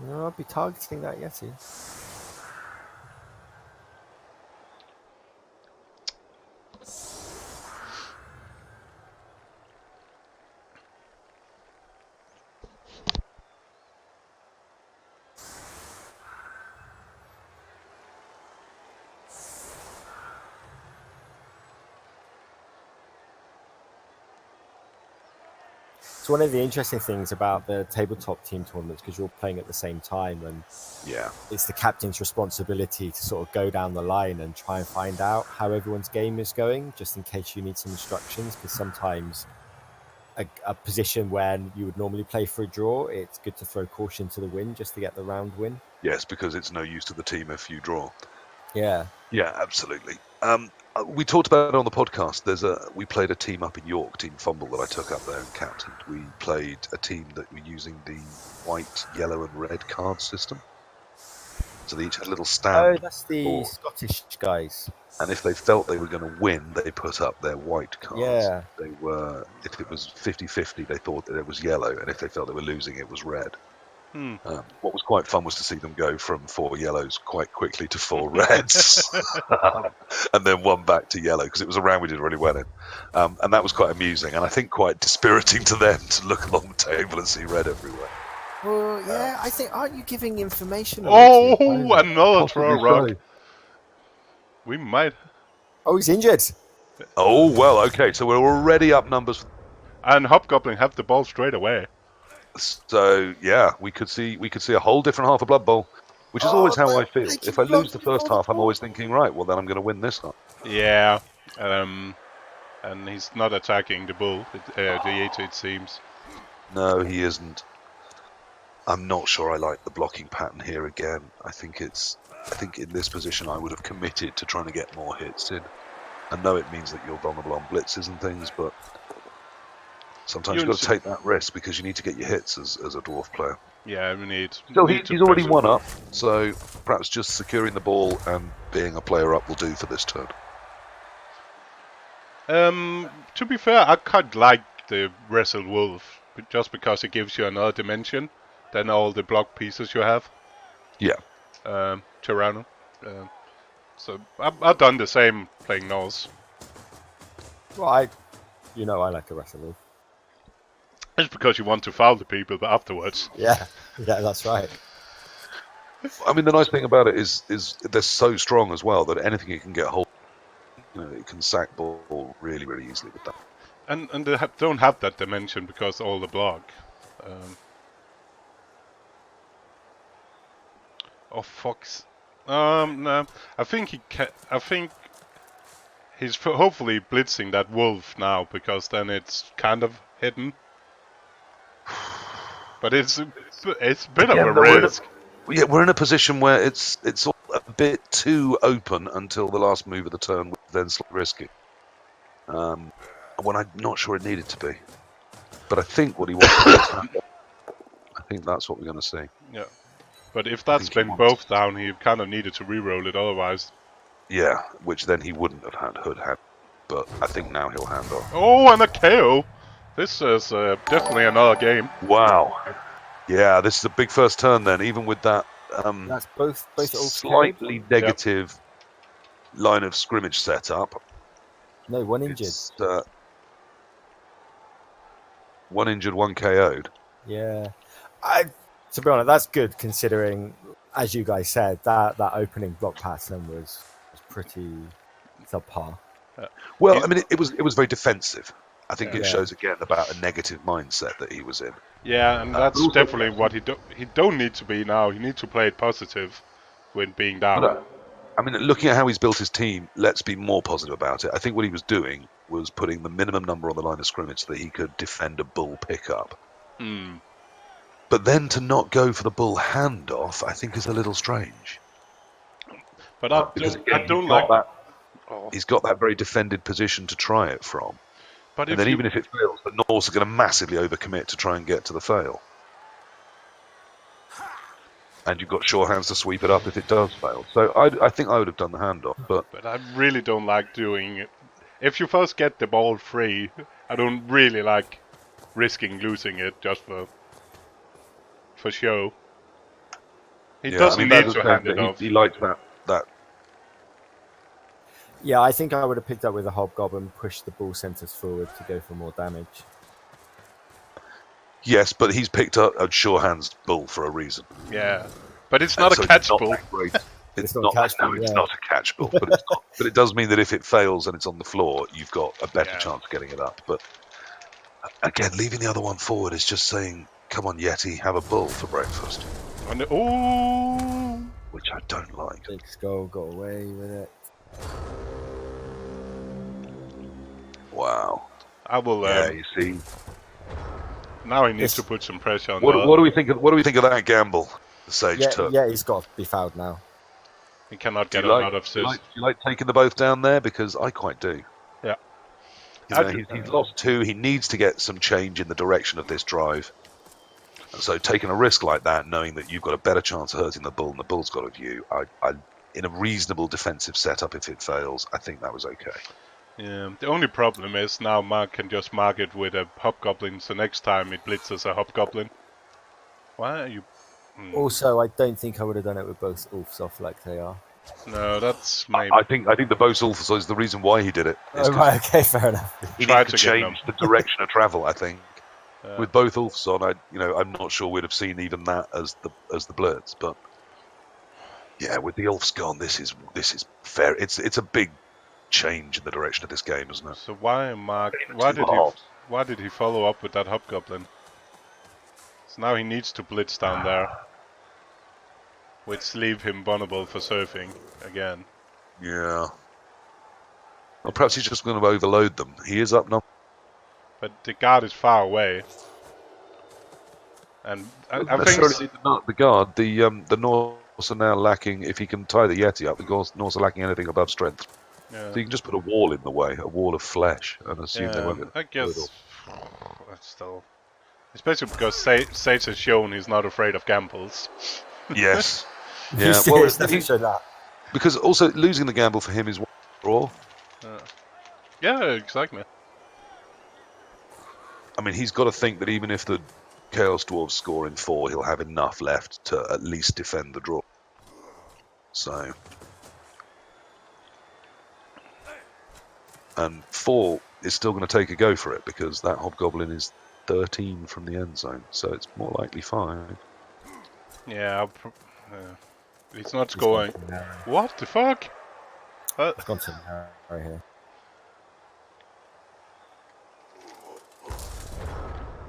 No, I'll be targeting that Yeti. It's one of the interesting things about the tabletop team tournaments, because you're playing at the same time, and it's the captain's responsibility to sort of go down the line and try and find out how everyone's game is going, just in case you need some instructions, because sometimes a position when you would normally play for a draw, it's good to throw caution to the wind just to get the round win. Yes, because it's no use to the team if you draw. Yeah. Yeah, absolutely. We talked about it on the podcast. We played a team up in York, Team FUMBBL, that I took up there and captained. We played a team that were using the white, yellow, and red card system. So they each had a little stand. Oh, that's the Scottish guys. And if they felt they were going to win, they put up their white cards. Yeah. They were, if it was 50-50, they thought that it was yellow, and if they felt they were losing, it was red. What was quite fun was to see them go from 4 yellows quite quickly to 4 reds, and then 1 back to yellow, because it was a round we did really well in. And that was quite amusing, and I think quite dispiriting to them to look along the table and see red everywhere. Well, yeah, I think, aren't you giving information? Oh, another Throweck. So. We might. Oh, he's injured. Oh, well, okay, so we're already up numbers. And Hobgoblin have the ball straight away. So yeah, we could see a whole different half of Blood Bowl, which is always how I feel. If I lose the first half, I'm always thinking, right, well then I'm going to win this half. Yeah, and he's not attacking the bull, the 8 it seems. No, he isn't. I'm not sure I like the blocking pattern here again. I think in this position I would have committed to trying to get more hits in. I know it means that you're vulnerable on blitzes and things, but sometimes you've got to take that risk because you need to get your hits as a dwarf player. Yeah, we need. Still, he's already won up, so perhaps just securing the ball and being a player up will do for this turn. To be fair, I quite like the Wrestled Wolf, just because it gives you another dimension than all the block pieces you have. Yeah. Tyranno. So I've done the same playing Norse. Well, I like a wrestle wolf. It's because you want to foul the people, but afterwards. Yeah, that's right. I mean, the nice thing about it is they're so strong as well that anything you can get hold, it can sack ball really, really easily with that. And they don't have that dimension because all the block. Oh Fox. No, I think he's hopefully blitzing that wolf now because then it's kind of hidden. But it's a bit of a risk. We're in a position where it's all a bit too open until the last move of the turn, then slightly risky. When I'm not sure it needed to be. But I think what he wants. I think that's what we're going to see. Yeah. But if that's been both down, he kind of needed to re-roll it otherwise. Yeah, which then he wouldn't have had Hood had. But I think now he'll hand off. Oh, and a KO! This is definitely another game. Wow. Yeah, this is a big first turn then, even with that that's both slightly negative line of scrimmage setup. No, 1 injured. 1 injured, 1 KO'd. Yeah. To be honest, that's good considering, as you guys said, that opening block pattern was pretty subpar. Well, I mean, it was very defensive. I think it shows again about a negative mindset that he was in. Yeah, and that's definitely what he don't need to be now. He needs to play it positive when being down. But, I mean, looking at how he's built his team, let's be more positive about it. I think what he was doing was putting the minimum number on the line of scrimmage so that he could defend a bull pickup. But then to not go for the bull handoff, I think is a little strange. But I don't like that. Oh. He's got that very defended position to try it from. But and then even if it fails, the Norse are going to massively overcommit to try and get to the fail. And you've got sure hands to sweep it up if it does fail. So I think I would have done the handoff. But I really don't like doing it. If you first get the ball free, I don't really like risking losing it just for show. He doesn't need to hand it off. He likes that. Yeah, I think I would have picked up with a Hobgoblin, pushed the ball centres forward to go for more damage. Yes, but he's picked up a sure hands bull for a reason. Yeah, but it's not a catch bull. It's not a catch bull, but it's not. But it does mean that if it fails and it's on the floor, you've got a better chance of getting it up. But again, leaving the other one forward is just saying, "Come on, Yeti, have a bull for breakfast." And which I don't like. Big Skull got away with it. Wow. I will. Yeah, you see. Now he needs to put some pressure on. What do we think of that gamble? The Sage took. Yeah, he's got to be fouled now. He cannot Do get you a like, lot of do you assists. like, do you like taking the both down there? Because I quite do. Yeah. You know, he's lost 2. He needs to get some change in the direction of this drive. And so taking a risk like that, knowing that you've got a better chance of hurting the bull and the bull's got a view, in a reasonable defensive setup, if it fails, I think that was okay. Yeah, the only problem is now Mark can just mark it with a hobgoblin, so next time it blitzes a hobgoblin. Why are you... Also, I don't think I would have done it with both Ulfs off like they are. No, that's maybe... I think the Bose Ulf is the reason why he did it. Oh, right, okay, fair enough. He Tried needed to to get change the direction of travel, I think. With both Ulfs on, I'm not sure we'd have seen even that as the blitz, but yeah, with the Ulfs gone, this is fair. It's a big change in the direction of this game, isn't it? So why Mark... Why did he follow up with that hobgoblin? So now he needs to blitz down there, which leave him vulnerable for surfing again. Yeah. Well, perhaps he's just going to overload them. He is up now. But the guard is far away. And I think... necessarily not the guard. The Norse are now lacking, if he can tie the Yeti up, the Norse are lacking anything above strength. Yeah. So you can just put a wall in the way, a wall of flesh, and assume they won't get I guess... That's still... Especially because Sage has shown he's not afraid of gambles. Yes. Yeah, well, it's definitely showed that. Because also losing the gamble for him is one draw. Yeah, exactly. I mean, he's got to think that even if the Chaos Dwarves score in 4, he'll have enough left to at least defend the draw. So... And 4 is still going to take a go for it, because that Hobgoblin is 13 from the end zone, so it's more likely 5. Yeah, he's not scoring. What the fuck? I've gone to right here.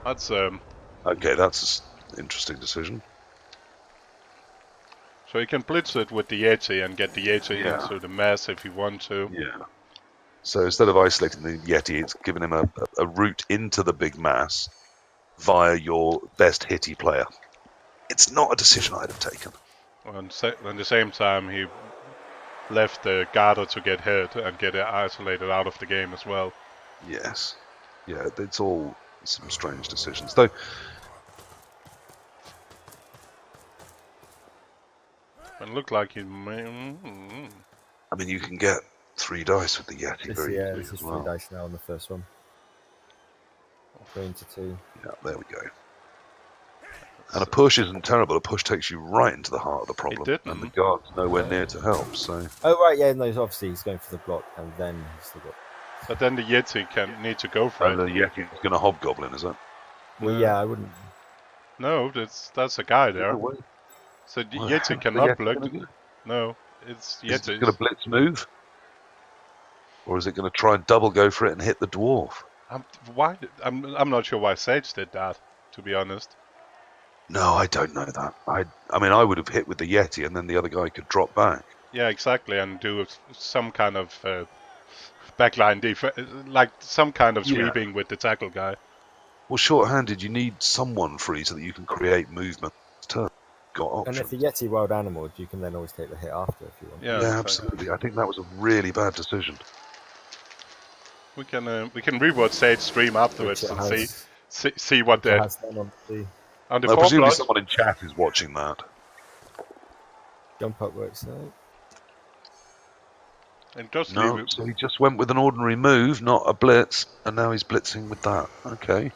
That's Okay, that's an interesting decision. So you can blitz it with the Yeti and get the Yeti into the mess if you want to. Yeah. So instead of isolating the Yeti, it's given him a route into the big mass via your best hitty player. It's not a decision I'd have taken. And at the same time, he left the Garter to get hit and get isolated out of the game as well. Yes. Yeah, it's all some strange decisions. Though, it looked like he... I mean, you can get 3 dice with the Yeti very easily. This is 3 dice now on the first one. 3 into 2. Yeah, there we go. And a push isn't terrible. A push takes you right into the heart of the problem, and the guard's nowhere near to help. So. Oh right, yeah, no, obviously he's going for the block, and then he's the block. But then the Yeti can need to go for it. And the Yeti's going to hobgoblin, is it? Well, yeah, I wouldn't. No, that's a guy there. No way. So the Yeti cannot block. No, it's Yeti. Is it going to blitz move? Or is it going to try and double go for it and hit the dwarf? I'm not sure why Sage did that, to be honest. No, I don't know that. I mean, I would have hit with the Yeti, and then the other guy could drop back. Yeah, exactly, and do some kind of backline defense, like some kind of sweeping with the tackle guy. Well, short-handed, you need someone free so that you can create movement. Got options. And if the Yeti wild animal, you can then always take the hit after if you want. Yeah, absolutely. I think that was a really bad decision. We can rewatch Sage stream afterwards and see what they on the presumably someone in chat is watching that. Jump up works out. And just so he just went with an ordinary move, not a blitz, and now he's blitzing with that. Okay.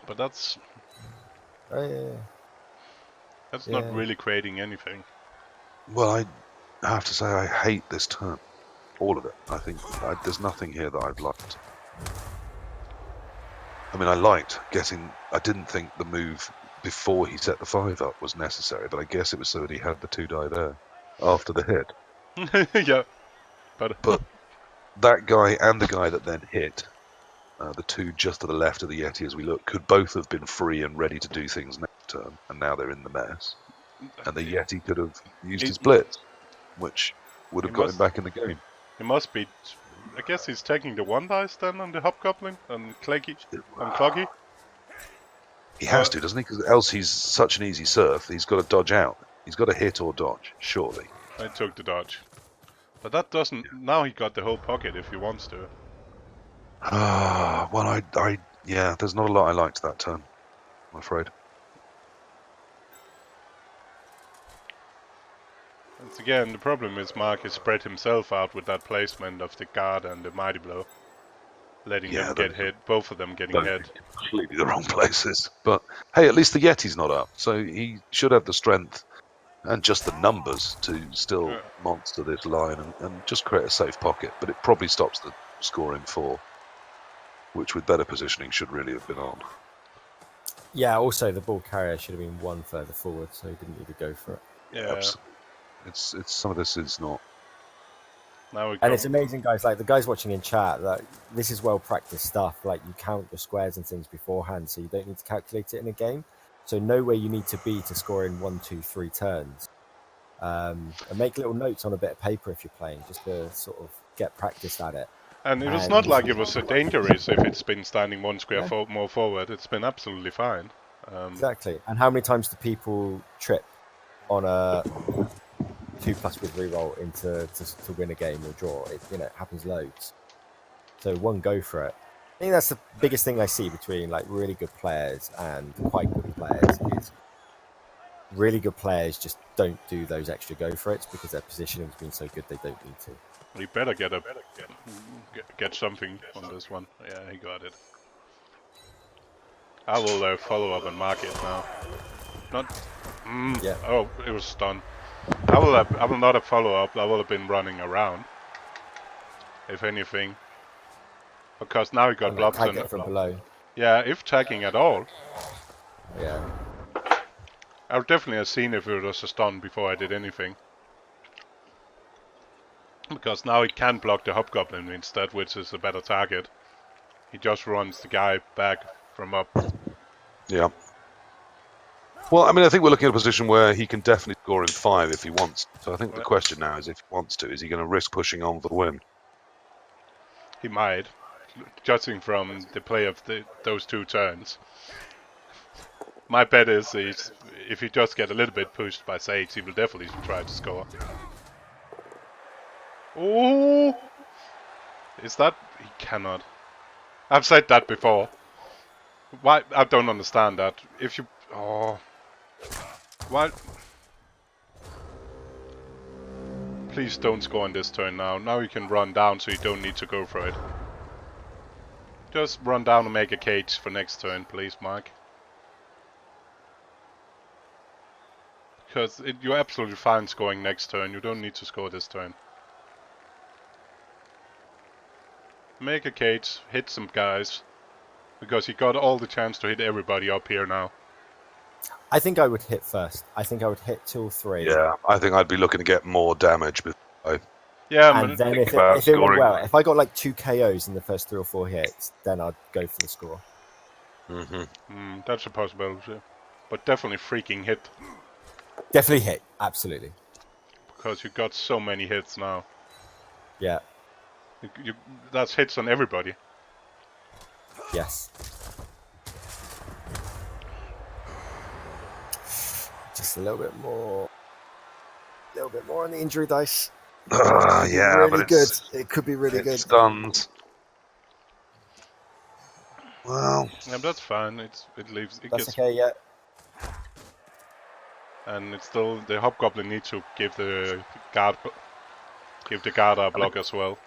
But that's... Oh, yeah. That's not really creating anything. Well, I have to say I hate this turn. All of it. I think there's nothing here that I've liked. I mean, I liked getting... I didn't think the move before he set the 5 up was necessary, but I guess it was so that he had the 2 die there after the hit. Yeah. But that guy and the guy that then hit, the 2 just to the left of the Yeti as we look, could both have been free and ready to do things next turn, and now they're in the mess. And the Yeti could have used his blitz, which would have got him back in the game. He must be... I guess he's taking the 1 dice then on the Hobgoblin and Cloggy. He has to, doesn't he? Because else he's such an easy surf, he's got to dodge out. He's got to hit or dodge, surely. I took the dodge. But that doesn't... Now he got the whole pocket if he wants to. Well, yeah, there's not a lot I liked that turn, I'm afraid. Once again, the problem is Mark has spread himself out with that placement of the guard and the mighty blow. Letting them get hit, both of them getting hit. Completely the wrong places. But hey, at least the Yeti's not up, so he should have the strength and just the numbers to still monster this line and just create a safe pocket. But it probably stops the scoring 4, which with better positioning should really have been on. Yeah, also the ball carrier should have been 1 further forward, so he didn't need to go for it. Yeah. Absolutely. It's some of this is not. And it's amazing, guys, like the guys watching in chat, that this is well practiced stuff. Like, you count your squares and things beforehand, so you don't need to calculate it in a game. So know where you need to be to score in 1, 2, 3 turns. And make little notes on a bit of paper if you're playing, just to sort of get practiced at it. And it was not like it was so dangerous if it's been standing 1 square more forward. It's been absolutely fine. Exactly. And how many times do people trip on a 2+ with reroll to win a game or draw? It happens loads. So one go for it. I think that's the biggest thing I see between like really good players and quite good players is really good players just don't do those extra go for it because their positioning's been so good they don't need to. He better get something on this one. Yeah, he got it. I will follow up and mark it now. Not. Yeah. Oh, it was done. I will not have follow up. I will have been running around, if anything, because now he got blobs tag it from below. Yeah, if tagging at all. Yeah. I would definitely have seen if it was a stun before I did anything. Because now he can block the Hobgoblin instead, which is a better target. He just runs the guy back from up. Yeah. Well, I mean, I think we're looking at a position where he can definitely score in 5 if he wants. So I think the question now is, if he wants to, is he going to risk pushing on for the win? He might, judging from the play of those 2 turns. My bet is if he just get a little bit pushed by Sage, he will definitely try to score. Oh! Is that... He cannot. I've said that before. Why? I don't understand that. If you... Oh... Why? Please don't score on this turn now. Now you can run down so you don't need to go for it. Just run down and make a cage for next turn, please, Mark. Because you're absolutely fine scoring next turn. You don't need to score this turn. Make a cage, hit some guys. Because he got all the chance to hit everybody up here now. I think I would hit first. I think I would hit 2 or 3. Yeah, I think I'd be looking to get more damage before Yeah, and then if it went well, if I got like 2 KOs in the first 3 or 4 hits, then I'd go for the score. That's a possibility. But definitely freaking hit. Definitely hit, absolutely. Because you got so many hits now. Yeah. That's hits on everybody. Yes. Just a little bit more on the injury dice. Yeah, really but good. It could be really good. Stuns. Well, yeah, that's fine. It leaves. That's okay. Yeah. And it's still the Hobgoblin needs to give the guard a block as well.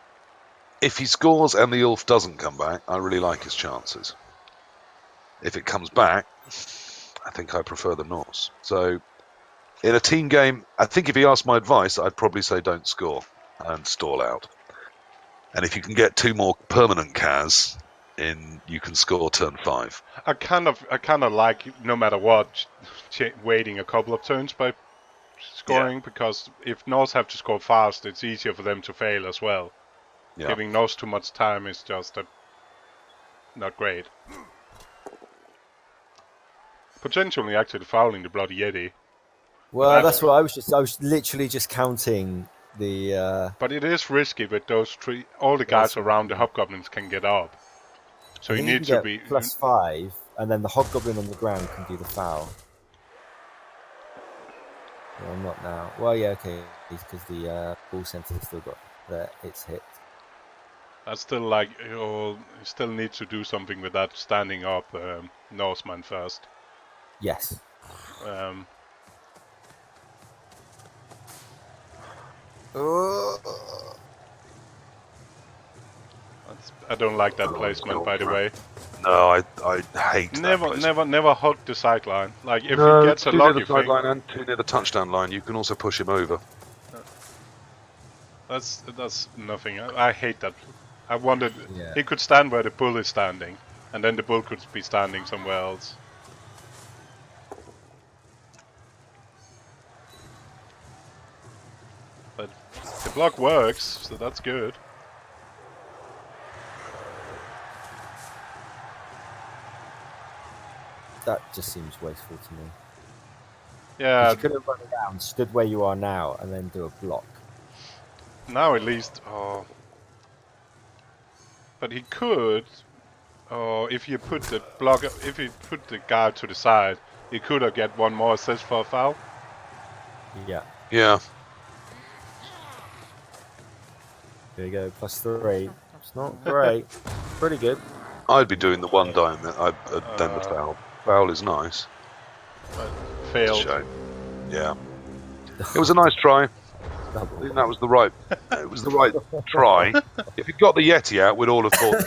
if he scores and the Ulf doesn't come back, I really like his chances. If it comes back, I think I prefer the Norse. So, in a team game, I think if he asked my advice, I'd probably say don't score and stall out. And if you can get 2 more permanent Kaz in, you can score turn 5. I kind of like, no matter what, waiting a couple of turns by scoring, because if Norse have to score fast, it's easier for them to fail as well. Yeah. Giving Norse too much time is just not great. Potentially actually fouling the Bloody Yeti. Well, that's what I was literally just counting the... But it is risky with those 3... All the guys around the Hobgoblins can get up. So you need to be... +5, and then the Hobgoblin on the ground can do the foul. No, I'm not now. Well, yeah, okay. because the ball centre's still got its hit. That's still like you still need to do something with that standing up Norseman first. Yes. I don't like that placement, by the way. No, I hate that placement. Never hug the sideline. Like if No, he gets a too near lucky the thing, sideline and too near the touchdown line. You can also push him over. that's nothing. I hate that. I wanted Yeah. he could stand where the bull is standing, and then the bull could be standing somewhere else. But the block works, so that's good. That just seems wasteful to me. Yeah. You could have run around, stood where you are now, and then do a block. Now at least, oh. But he could, if you put the block, if you put the guy to the side, he could have get one more assist for a foul. Yeah. Yeah. There you go, +3. It's not great. Pretty good. I'd be doing the one dime, then the foul. Foul is nice. But failed. Shame. Yeah. It was a nice try. I Double. think that was the right. It was the right try. If he'd got the Yeti out, we'd all have thought,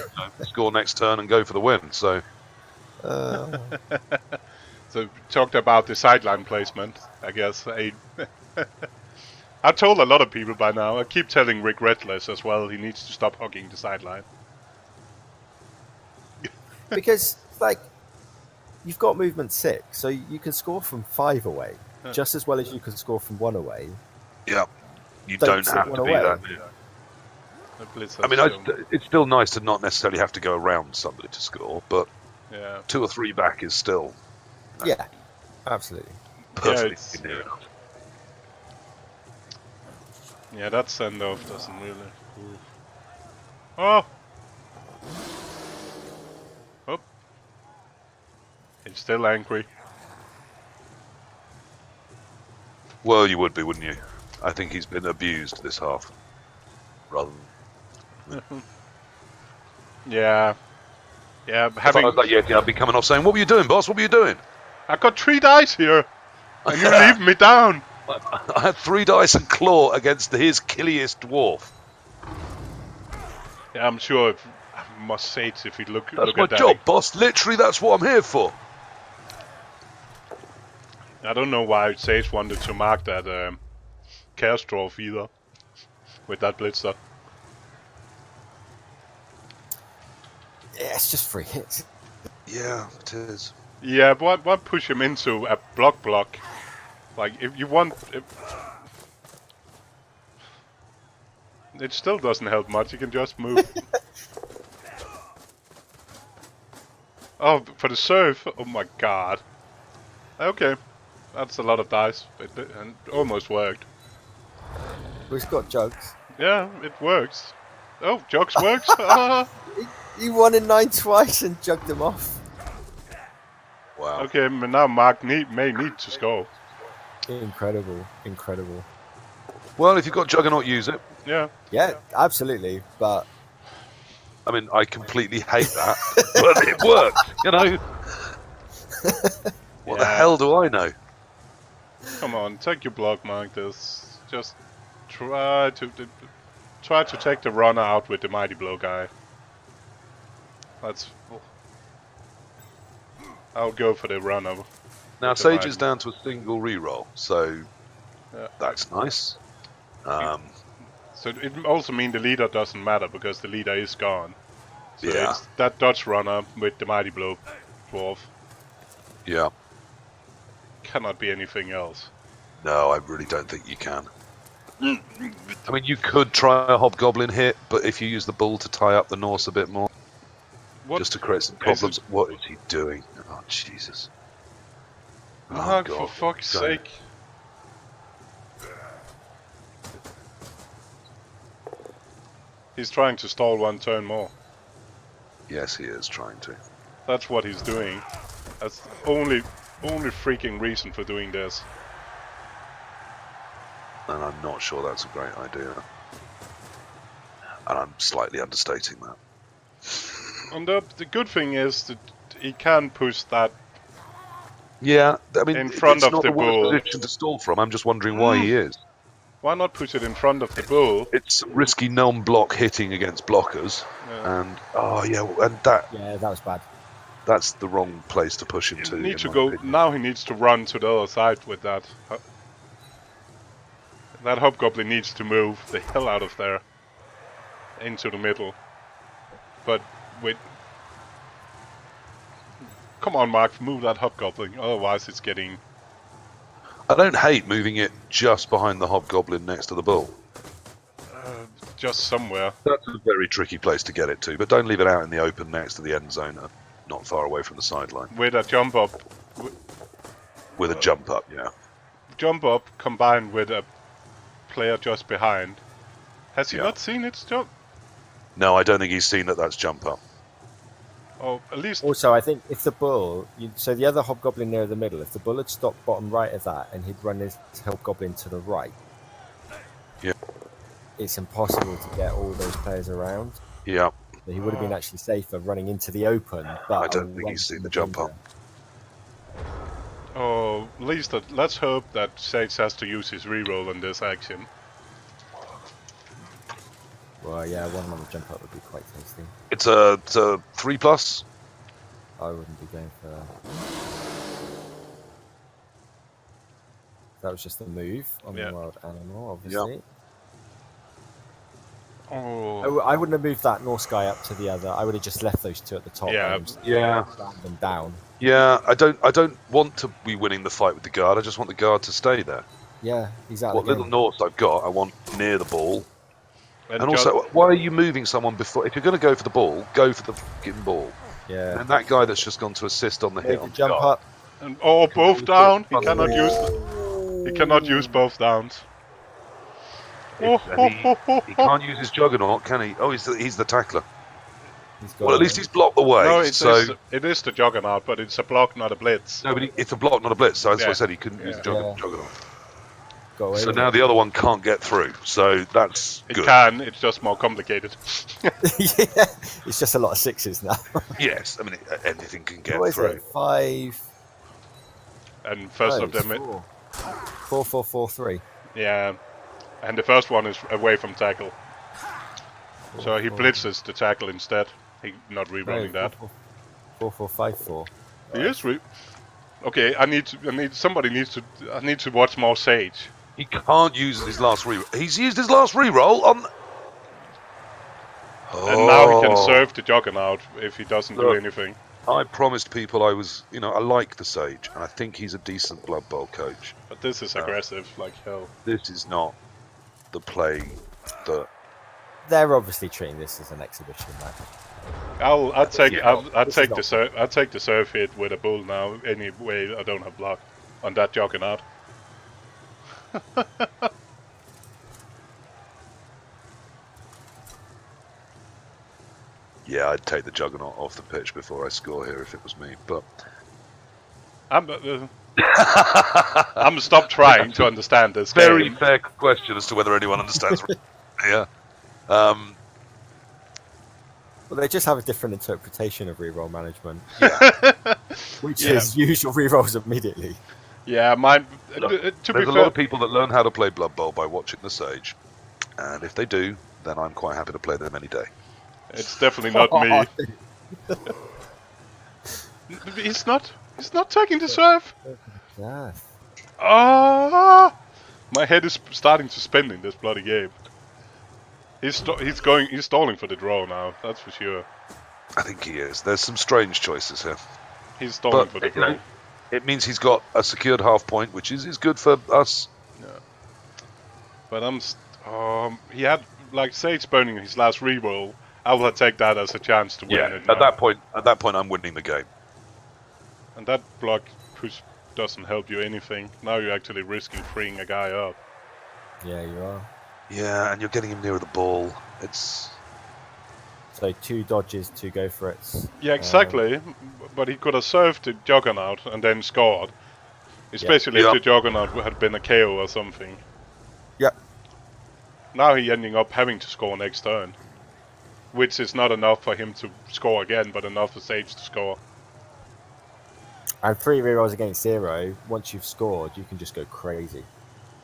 score next turn and go for the win. So. So talked about the sideline placement. I guess I told a lot of people by now. I keep telling Rick Redless as well. He needs to stop hugging the sideline. Because like you've got movement 6, so you can score from 5 away just as well as you can score from 1 away. Yeah. You don't have to be that. I mean, it's still nice to not necessarily have to go around somebody to score, but 2 or 3 back is still. Yeah, absolutely. Perfectly near enough. Yeah, that send off doesn't really. Oh! Oh! He's still angry. Well, you would be, wouldn't you? I think he's been abused this half. Rather than. Yeah. Yeah, If I was like, I'd be coming off saying, "What were you doing, boss? What were you doing?" I got 3 dice here, and you're leaving me down. I had 3 dice and claw against his killiest dwarf. Yeah, I'm sure. I must say it if you look. That's look my at that. job, boss. Literally, that's what I'm here for. I don't know why Sage wanted to mark that Chaos Dwarf either with that blitzer. Yeah, it's just 3 hits. Yeah, it is. Yeah, but what push him into a block? Like, if you want... It still doesn't help much, you can just move. Oh, for the surf? Oh my god. Okay, that's a lot of dice. It almost worked. We've got jugs. Yeah, it works. Oh, Jugs works? He won in 9 twice and jugged him off. Wow. Okay, but now Mark may need to score. Incredible, incredible. Well, if you've got Juggernaut, use it. Yeah. Yeah, absolutely. But I mean, I completely hate that, but it works, you know. What the hell do I know? Come on, take your block, Mark. Just try to take the runner out with the mighty blow guy. I'll go for the runner. Now, Sage is down to a single reroll, so that's nice. So it also means the leader doesn't matter because the leader is gone. So Yeah. it's that Dutch runner with the mighty blow dwarf. Yeah. Cannot be anything else. No, I really don't think you can. I mean, you could try a hobgoblin hit, but if you use the bull to tie up the Norse a bit more, just to create some problems. What is he doing? Oh, Jesus. Mark, God. for fuck's sake. He's trying to stall 1 turn more. Yes, he is trying to. That's what he's doing. That's the only freaking reason for doing this. and I'm not sure that's a great idea. And I'm slightly understating that. And the good thing is that he can push that Yeah, I mean, in front it's of not the the worst bull. position to stall from. I'm just wondering why he is. Why not push it in front of the bull? It's risky non-block hitting against blockers, Yeah. and and that Yeah, that was bad. that's the wrong place to push him You to. need in to my go opinion. now. He needs to run to the other side with that. That hobgoblin needs to move the hell out of there into the middle. But wait, come on, Mark, move that hobgoblin. Otherwise, it's getting. I don't hate moving it just behind the hobgoblin next to the bull. Just somewhere. That's a very tricky place to get it to, but don't leave it out in the open next to the end zone, not far away from the sideline. With a jump up. With a jump up, yeah. Jump up combined with a player just behind. Has he not seen its jump? No, I don't think he's seen that that's jump up. Oh, at least. Also, I think if the bull, so the other hobgoblin near the middle, if the bull had stopped bottom right of that and he'd run his hobgoblin to the right, yeah, it's impossible to get all those players around. Yeah. So he would have been actually safer running into the open. But I don't think he's seen the jump up. Oh, at least let's hope that Sage has to use his reroll in this action. Well, yeah, one on the jump up would be quite tasty. It's a 3+. I wouldn't be going for that. That was just a move on the wild animal, obviously. Yeah. Oh. I wouldn't have moved that Norse guy up to the other. I would have just left those two at the top. Yeah. Slammed them down. Yeah, I don't want to be winning the fight with the guard. I just want the guard to stay there. Yeah, he's out. What little Norse I've got, I want near the ball. And also, why are you moving someone before? If you're going to go for the ball, go for the fucking ball. Yeah. And that guy that's just gone to assist on the hit on jump guard. up. And both down. He cannot use. He cannot use both downs. He can't use his juggernaut, can he? Oh, he's the tackler. Well, at least he's blocked the way. No, it is the juggernaut, but it's a block, not a blitz. No, but it's a block, not a blitz. So that's why I said he couldn't use the juggernaut. So now the other one can't get through. So that's good. It can. It's just more complicated. Yeah, it's just a lot of sixes now. Yes, I mean anything can get what is through. It? 5. And first of them, 4, 4, 4, 3. Yeah, and the first one is away from tackle. So he blitzes the tackle instead. He not rerolling that. 4, 4, 5, 4. He is Okay, I need to watch more Sage. He can't use his last reroll. He's used his last reroll on. And now he can serve the juggernaut if he doesn't do anything. I promised people I was, I like the Sage, and I think he's a decent Blood Bowl coach. But this is aggressive like hell. This is not the play that. They're obviously treating this as an exhibition match. I'd take the serve hit with a bull now. Anyway, I don't have block on that juggernaut. Yeah, I'd take the juggernaut off the pitch before I score here if it was me. But I'm stop trying to understand this. Very game. fair question as to whether anyone understands. Yeah. Well, they just have a different interpretation of reroll management. Yeah. Which is usual rerolls immediately. Yeah, mine. Look, to there's be a fair, lot of people that learn how to play Blood Bowl by watching the Sage, and if they do, then I'm quite happy to play them any day. it's definitely not me. He's not taking the serve. Yeah. My head is starting to spin in this bloody game. He's stalling for the draw now. That's for sure. I think he is. There's some strange choices here. He's stalling for the draw. It means he's got a secured half point, which is good for us. Yeah. But he had like Sage burning his last reroll. I will take that as a chance to win it. At that point, I'm winning the game. And that block push doesn't help you anything. Now you're actually risking freeing a guy up. Yeah, you are. Yeah, and you're getting him nearer the ball. It's so 2 dodges to go for it. Yeah, exactly. But he could have served the juggernaut and then scored. Especially if the juggernaut had been a KO or something. Yeah, now he ending up having to score next turn, which is not enough for him to score again, but enough for Sage to score. And 3 rerolls against 0. Once you've scored, you can just go crazy.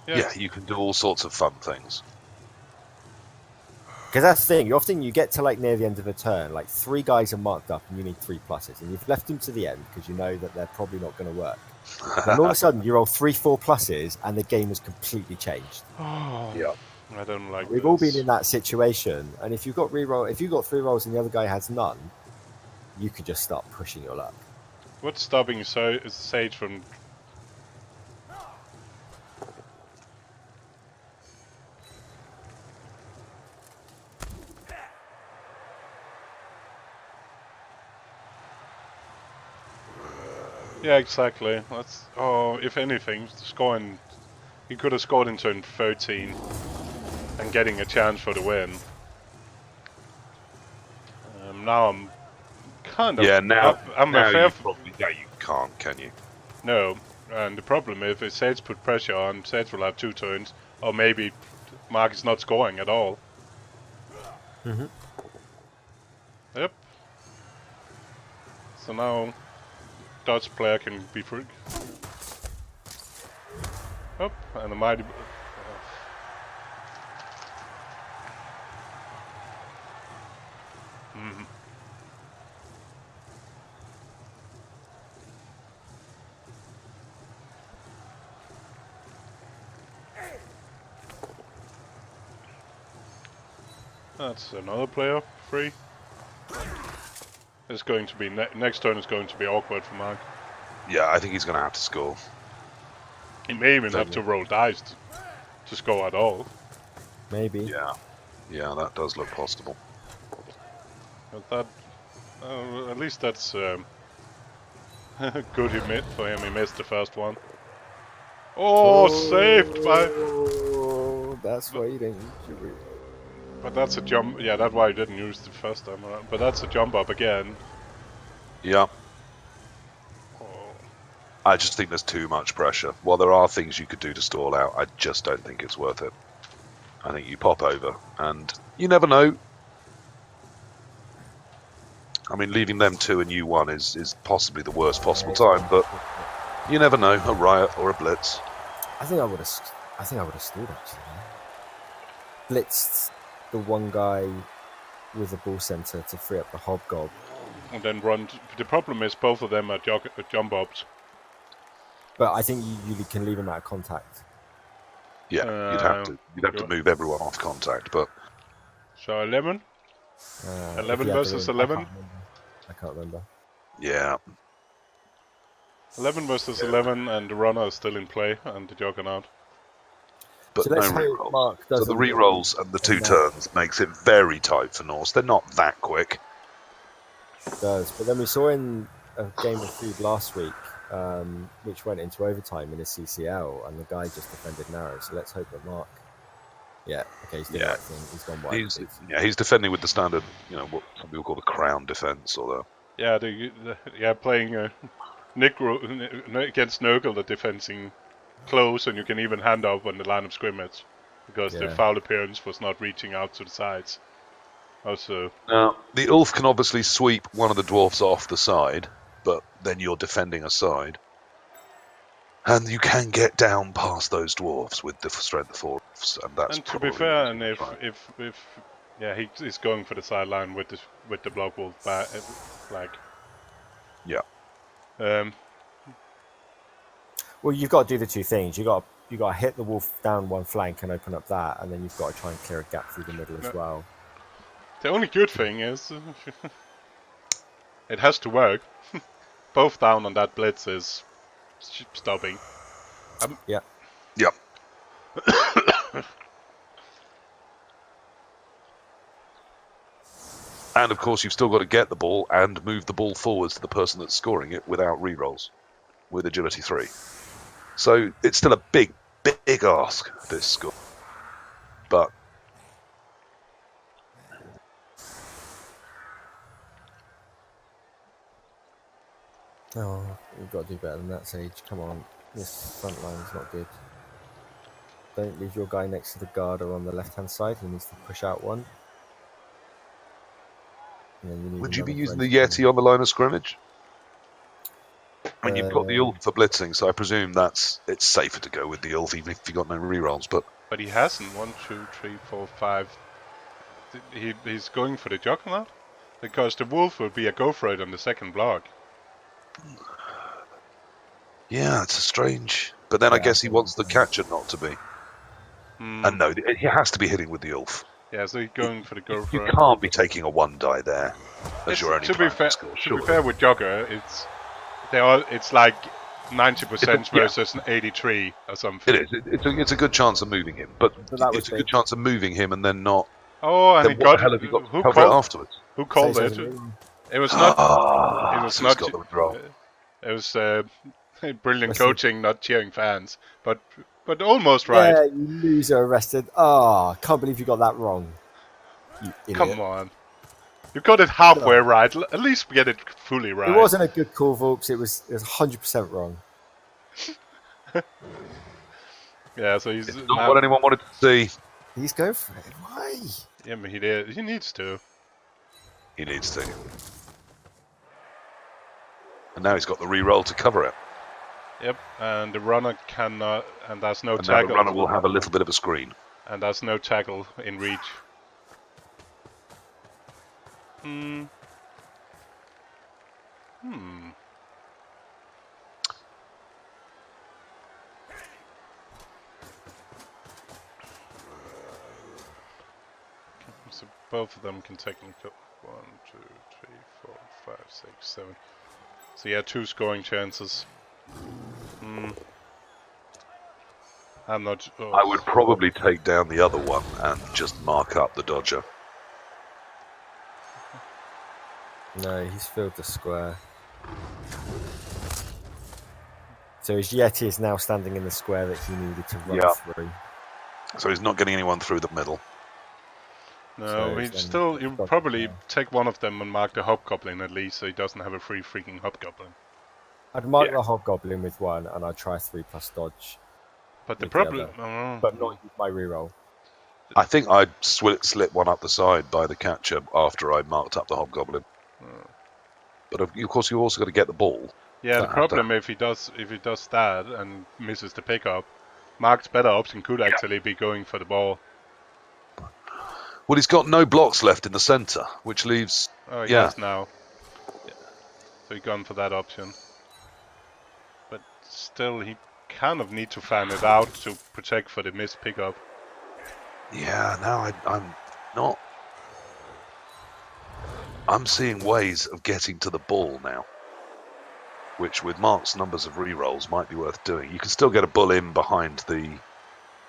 Yeah, you can do all sorts of fun things. Because that's the thing. Often you get to like near the end of a turn, like 3 guys are marked up, and you need 3 pluses, and you've left them to the end because you know that they're probably not going to work. Then all of a sudden you roll 3-4 pluses, and the game has completely changed. Yeah. I don't like. We've all been in that situation, and if you've got 3 rolls and the other guy has none, you could just start pushing your luck. What's stopping Sage from? Yeah, exactly. That's if anything, scoring. He could have scored in turn 13 and getting a chance for the win. Now I'm kind of. Yeah, now afraid. you can't, can you? No, and the problem is if Sage put pressure on, Sage will have 2 turns, or maybe Mark is not scoring at all. Mm-hmm. Yep. So now Dutch player can be free. Up, and the mighty. That's another player free. It's going to be next turn is going to be awkward for Mark. Yeah, I think he's going to have to score. He may even have to roll dice to score at all. Maybe. Yeah, that does look possible. But that, at least that's good. For him. He missed the first one. Oh, saved by. Oh, that's why you didn't. But that's a jump. Yeah, that's why I didn't use the first time around. But that's a jump up again. Yeah. Oh. I just think there's too much pressure. While there are things you could do to stall out, I just don't think it's worth it. I think you pop over, and you never know. I mean, leaving them 2 and you 1 is possibly the worst possible time, but you never know. A riot or a blitz. I think I would have stalled actually. Blitzed the one guy with the ball center to free up the hobgob. And then run. The problem is both of them are jump ups. But I think you can leave him out of contact. Yeah, you'd have to move everyone off contact, but so 11. 11 versus 11. I can't remember. Yeah. 11 versus 11, and the runner is still in play, and the juggernaut. But So no let's hope rerolls. Mark So doesn't the rerolls and the 2 turns makes it very tight for Norse. They're not that quick. It does, but then we saw in a game of food last week, which went into overtime in a CCL, and the guy just defended narrow. So let's hope that Mark. Yeah, okay, he's doing the right thing. He's gone wide. He's defending with the standard, what some people call the crown defense, or the playing Nick against Nurgle, the defending close, and you can even hand up on the line of scrimmage because the foul appearance was not reaching out to the sides. Also, now the Ulf can obviously sweep one of the dwarfs off the side, but then you're defending a side, and you can get down past those dwarfs with the strength 4, and that's. And to be fair, and if he's going for the sideline with the block wolf flag. Yeah. Well, you've got to do the 2 things. You got to hit the wolf down one flank and open up that, and then you've got to try and clear a gap through the middle as well. The only good thing is it has to work. Both down on that blitz is stopping. Yeah. Yep. And of course, you've still got to get the ball and move the ball forwards to the person that's scoring it without rerolls, with agility 3. So it's still a big ask, this score. But Oh, you've got to do better than that, Sage. Come on, this front line's not good. Don't leave your guy next to the guard or on the left-hand side. He needs to push out one. And then you need Would you be another using the French Yeti on the line of scrimmage? I mean, one. you've got the Ulf for blitzing, so I presume it's safer to go with the Ulf, even if you've got no rerolls. But he hasn't. 1, 2, 3, 4, 5. He's going for the Juggernaut? Because the Wolf would be a go for it on the second block. Yeah, it's a strange. But then I guess he wants the catcher not to be. And no, he has to be hitting with the Ulf. Yeah, so he's going for the go You for it. can't be taking a 1 die there. As your only To be fair, score, to be fair with Jogger, it's like 90% versus 83 or something. It is. It's a good chance of moving him, but it's a good chance of moving him and then not. Oh, and then what the hell have you got to cover it afterwards? Who called it? It was not. It was not. Got the withdrawal. It was brilliant coaching, not cheering fans, but almost right. Yeah, you loser arrested. Oh, can't believe you got that wrong. You idiot. Come on. You got it halfway right. At least get it fully right. It wasn't a good call, folks. It was 100% wrong. Yeah, so he's it's not what anyone wanted to see. He's going for it. Why? Yeah, but he did. He needs to. He needs to. And now he's got the re-roll to cover it. Yep, and the runner cannot, and there's no And tackle. now the runner will have a little bit of a screen. And there's no tackle in reach. So both of them can technically 1, 2, 3, 4, 5, 6, 7. So yeah, 2 scoring chances. I'm not. I would probably take down the other one and just mark up the dodger. No, he's filled the square. So his Yeti is now standing in the square that he needed to run through. So he's not getting anyone through the middle. No, So he'd still. You probably take one of them and mark the Hobgoblin at least, so he doesn't have a free freaking Hobgoblin. I'd mark the Hobgoblin with 1, and I'd try 3+ dodge. But the problem, but not use my reroll. I think I'd slip one up the side by the catcher after I marked up the Hobgoblin. But of course, you also got to get the ball. Yeah, the problem if he does that and misses the pickup, Mark's better option could actually be going for the ball. Well, he's got no blocks left in the centre, which leaves. Oh, he has now. Yeah. So he's gone for that option. But still, he kind of need to fan it out to protect for the missed pickup. Yeah, now I'm not. I'm seeing ways of getting to the ball now, which with Mark's numbers of rerolls might be worth doing. You can still get a bull in behind the.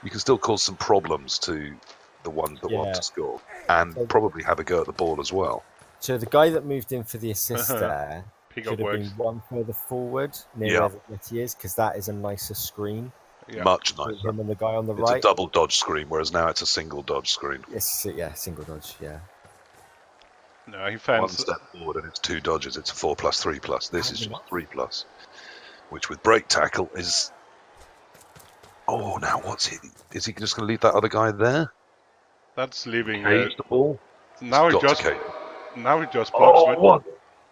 You can still cause some problems to the ones that want to score, and probably have a go at the ball as well. So the guy that moved in for the assist there should have been 1 further forward near where the Yeti is, because that is a nicer screen. Yeah. Much nicer. Him and the guy on the it's right. It's a double dodge screen, whereas now it's a single dodge screen. Yes, single dodge. Yeah. No, he fans 1 step forward and it's 2 dodges. It's a 4+, 3+. This is just 3+, which with break tackle is. Oh, now what's he? Is he just going to leave that other guy there? That's leaving the ball. Now he just blocks. What?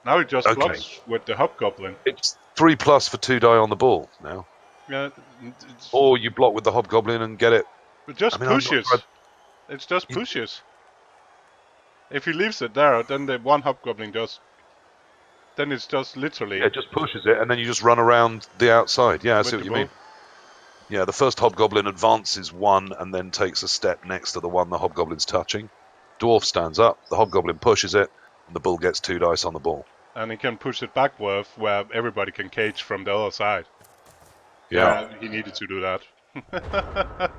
Now he just blocks with the Hobgoblin. It's 3+ for 2 die on the ball now. Yeah. Or you block with the Hobgoblin and get it. It just pushes. It just pushes. If he leaves it there, then the 1 Hobgoblin just. Then it's just literally. Yeah, it just pushes it, and then you just run around the outside. Yeah, I see what you mean. Yeah, the first Hobgoblin advances 1 and then takes a step next to the one the Hobgoblin's touching. Dwarf stands up, the Hobgoblin pushes it, and the bull gets 2 dice on the ball. And he can push it backward where everybody can cage from the other side. Yeah. He needed to do that.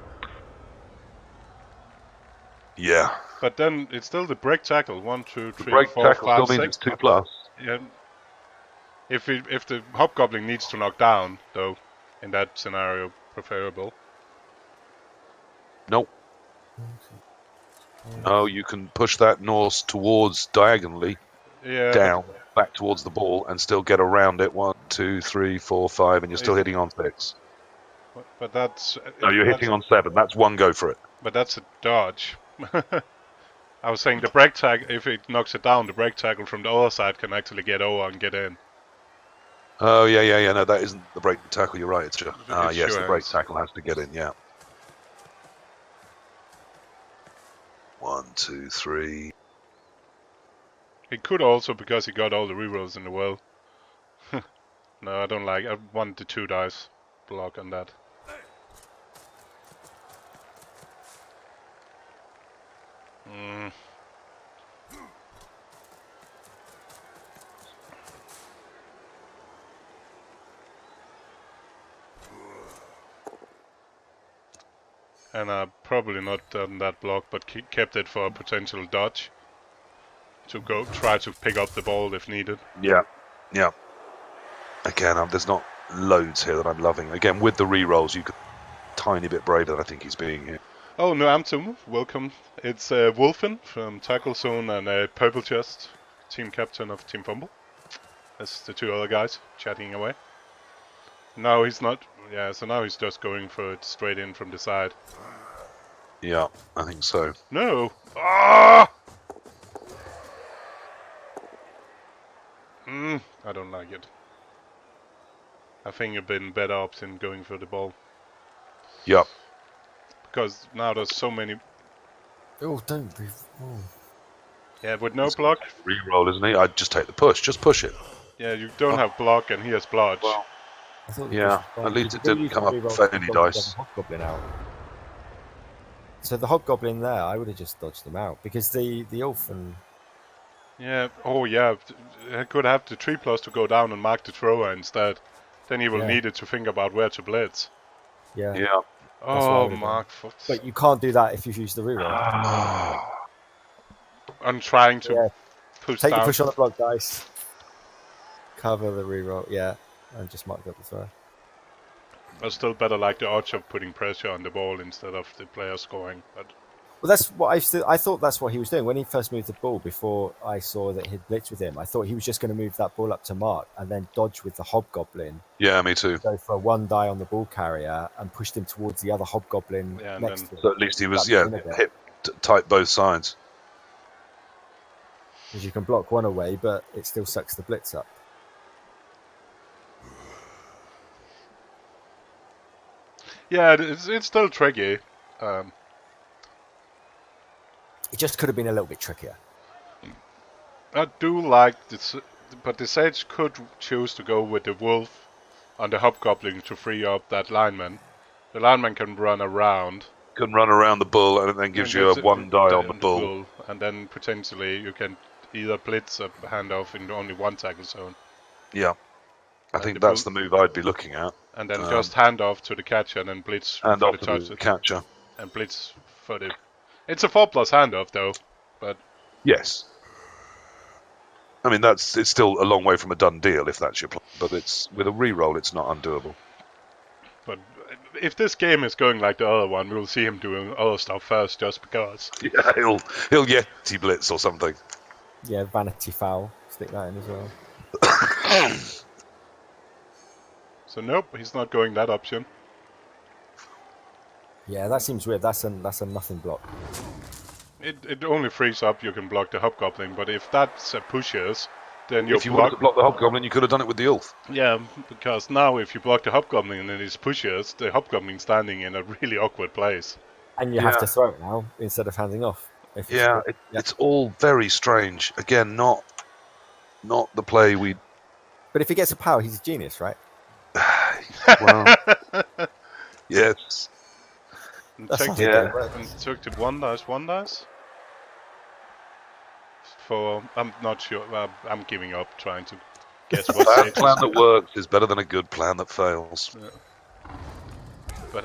Yeah. But then it's still the break tackle. 1, 2, 3, 4, 5, 6. Break tackle still means it's 2+. Yeah. If the Hobgoblin needs to knock down, though, in that scenario, preferable. Nope. No, you can push that Norse towards diagonally, down, back towards the ball, and still get around it. 1, 2, 3, 4, 5, and you're still hitting on 6. But that's... No, you're hitting on 7. That's one go for it. But that's a dodge. I was saying the brake tackle, if it knocks it down, the brake tackle from the other side can actually get over and get in. Oh, yeah. No, that isn't the brake tackle. You're right. It's just... It's yes, sure the brake is. tackle has to get in, yeah. 1, 2, 3. It could also, because he got all the rerolls in the world. No, I don't like. I want the 2 dice block on that. Mm. And I probably not done that block, but kept it for a potential dodge. To go try to pick up the ball if needed. Yeah. Again, there's not loads here that I'm loving. Again, with the re-rolls, you could tiny bit braver than I think he's being here. Oh, no, Amtum, welcome. It's Wolfen from Tackle Zone and Purple Chest, team captain of Team FUMBBL. That's the 2 other guys chatting away. Now he's not. Yeah, so now he's just going for it straight in from the side. Yeah, I think so. No! Ah! I don't like it. I think you've been better off in going for the ball. Yep. Because now there's so many... Oh, don't be... Oh. Yeah, with no block... Re-roll, isn't he? I'd just take the push. Just push it. Yeah, you don't have block and he has blodge. Well, I thought yeah, at least it didn't come up with any dice. Hobgoblin out. So the Hobgoblin there, I would have just dodged them out. Because the Elf and... Yeah, oh yeah, I could have the 3+ to go down and mark the thrower instead. Then he will need it to think about where to blitz. Yeah. Oh, Mark. But you can't do that if you use the reroll. I'm trying to push Take down. the push on the block dice. Cover the reroll, and just mark up the throw. I still better like the odds of putting pressure on the ball instead of the player scoring. But well, that's what I thought that's what he was doing when he first moved the ball. Before I saw that he'd blitz with him, I thought he was just going to move that ball up to mark and then dodge with the Hobgoblin. Yeah, me too. Go for a 1 die on the ball carrier and pushed him towards the other Hobgoblin next to him. So at least he was hit tight both sides. Because you can block one away, but it still sucks the blitz up. yeah, it's still tricky. It just could have been a little bit trickier. I do like this, but the Sage could choose to go with the Wolf on the Hobgoblin to free up that lineman. The lineman can run around. Can run around the bull and it then gives you a 1 die on the bull. And then potentially you can either blitz a handoff in only 1 tackle zone. Yeah. I think that's the move I'd be looking at. And then just hand off to the catcher and then blitz for the touches. Catcher. And blitz for the... It's a 4+ handoff though, but... Yes. I mean, it's still a long way from a done deal if that's your plan, but it's with a re-roll, it's not undoable. But if this game is going like the other one, we'll see him doing other stuff first, just because. Yeah, he'll Yeti blitz or something. Yeah, vanity foul. Stick that in as well. So nope, he's not going that option. Yeah, that seems weird. That's a nothing block. It only frees up you can block the Hobgoblin, but if that's a pushes, then you if you wanted to block the Hobgoblin, you could have done it with the Ulf. Yeah, because now if you block the Hobgoblin and it pushes, the Hobgoblin standing in a really awkward place. And you have to throw it now instead of handing off. It's all very strange. Again, not the play we... But if he gets a power, he's a genius, right? Well, yes. And took the 1 dice. For I'm not sure. I'm giving up trying to guess what. A bad plan that works is better than a good plan that fails. Yeah. But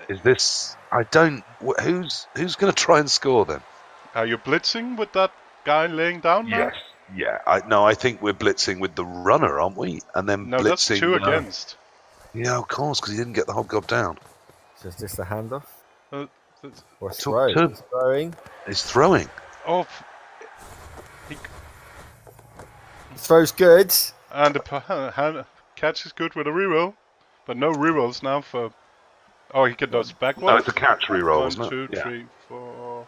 Is this? I don't. Who's going to try and score then? Are you blitzing with that guy laying down? Yes. Yeah. I think we're blitzing with the runner, aren't we? And then blitzing. That's 2 against. Yeah, of course, because he didn't get the Hobgob down. So is this a handoff? Or throwing? He's throwing. He's throwing. Oh. Throws good. And the catch is good with a reroll. But no rerolls now for... Oh, he can dodge backward? No, it's a catch reroll, 1, isn't it? 2, Yeah. 3, 4,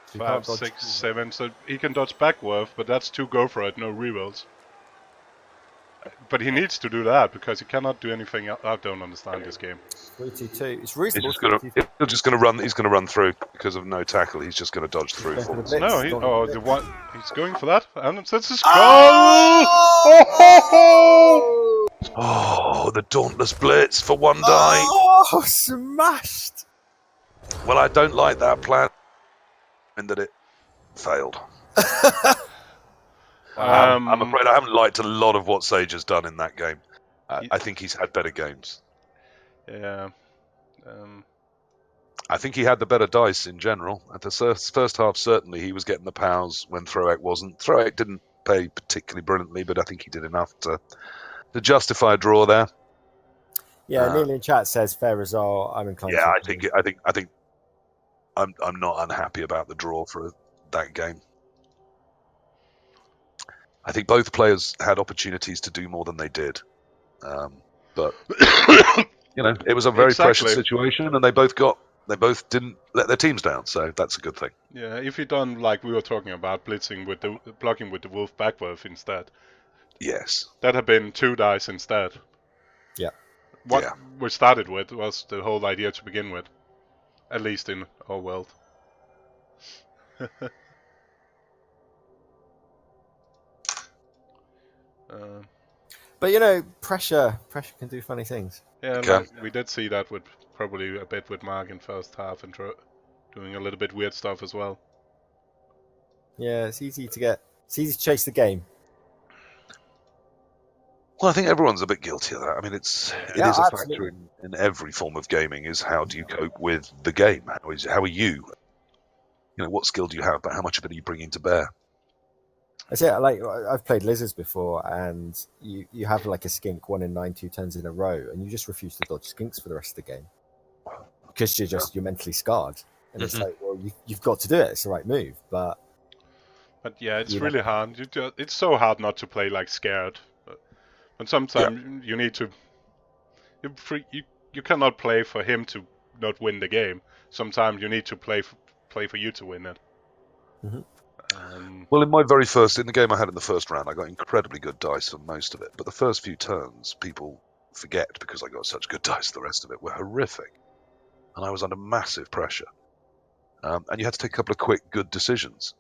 So you can't 5, dodge 6, two. 7. So he can dodge backward, but that's 2 go for it, no rerolls. But he needs to do that because he cannot do anything else. I don't understand this game. 3-2-2. It's He's reasonable. just gonna 3-2-2. he's just gonna run. He's gonna run through because of no tackle. He's just gonna dodge through. Going for the Forwards. blitz. No, He's he, going oh, for the blitz. one, he's going for that. And that's his goal! Oh! Oh, the dauntless blitz for 1 die. Oh, smashed! Well, I don't like that plan, and that it failed. I'm afraid I haven't liked a lot of what Sage has done in that game. I think he's had better games. Yeah. I think he had the better dice in general. At the first half, certainly, he was getting the pals when Throweck wasn't. Throweck didn't play particularly brilliantly, but I think he did enough to justify a draw there. Yeah, Neil in chat says fair result. I'm inclined. Yeah, to I think I'm not unhappy about the draw for that game. I think both players had opportunities to do more than they did, but it was a very precious situation, and they both didn't let their teams down, so that's a good thing. Yeah, if you done like we were talking about, blocking with the wolf backward instead. Yes. That had been 2 dice instead. Yeah. What we started with was the whole idea to begin with, at least in our world. But pressure can do funny things. Yeah, Okay. like, we did see that with probably a bit with Mark in first half and doing a little bit weird stuff as well. Yeah, it's easy to chase the game. Well, I think everyone's a bit guilty of that. I mean, it is a absolutely. factor in every form of gaming. Is how do you cope with the game? How are you? What skill do you have, but how much of it are you bringing to bear? I say, like, I've played lizards before, and you have like a skink 1 in 9 2 turns in a row, and you just refuse to dodge skinks for the rest of the game because you're mentally scarred, and it's like, well, you've got to do it. It's the right move, but yeah, it's really hard. It's so hard not to play like scared, but sometimes you need to. You cannot play for him to not win the game. Sometimes you need to play for you to win it. Mm-hmm. Well, in the game I had in the first round, I got incredibly good dice for most of it. But the first few turns, people forget because I got such good dice. The rest of it were horrific, and I was under massive pressure. And you had to take a couple of quick, good decisions.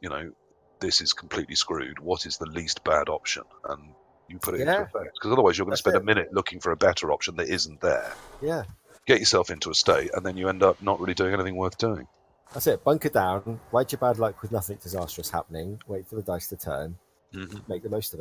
This is completely screwed. What is the least bad option? And you put it into effect, because otherwise you're going to spend a minute looking for a better option that isn't there. Yeah. Get yourself into a state, and then you end up not really doing anything worth doing. That's it. Bunker down, ride your bad luck with nothing disastrous happening, wait for the dice to turn, make the most of it.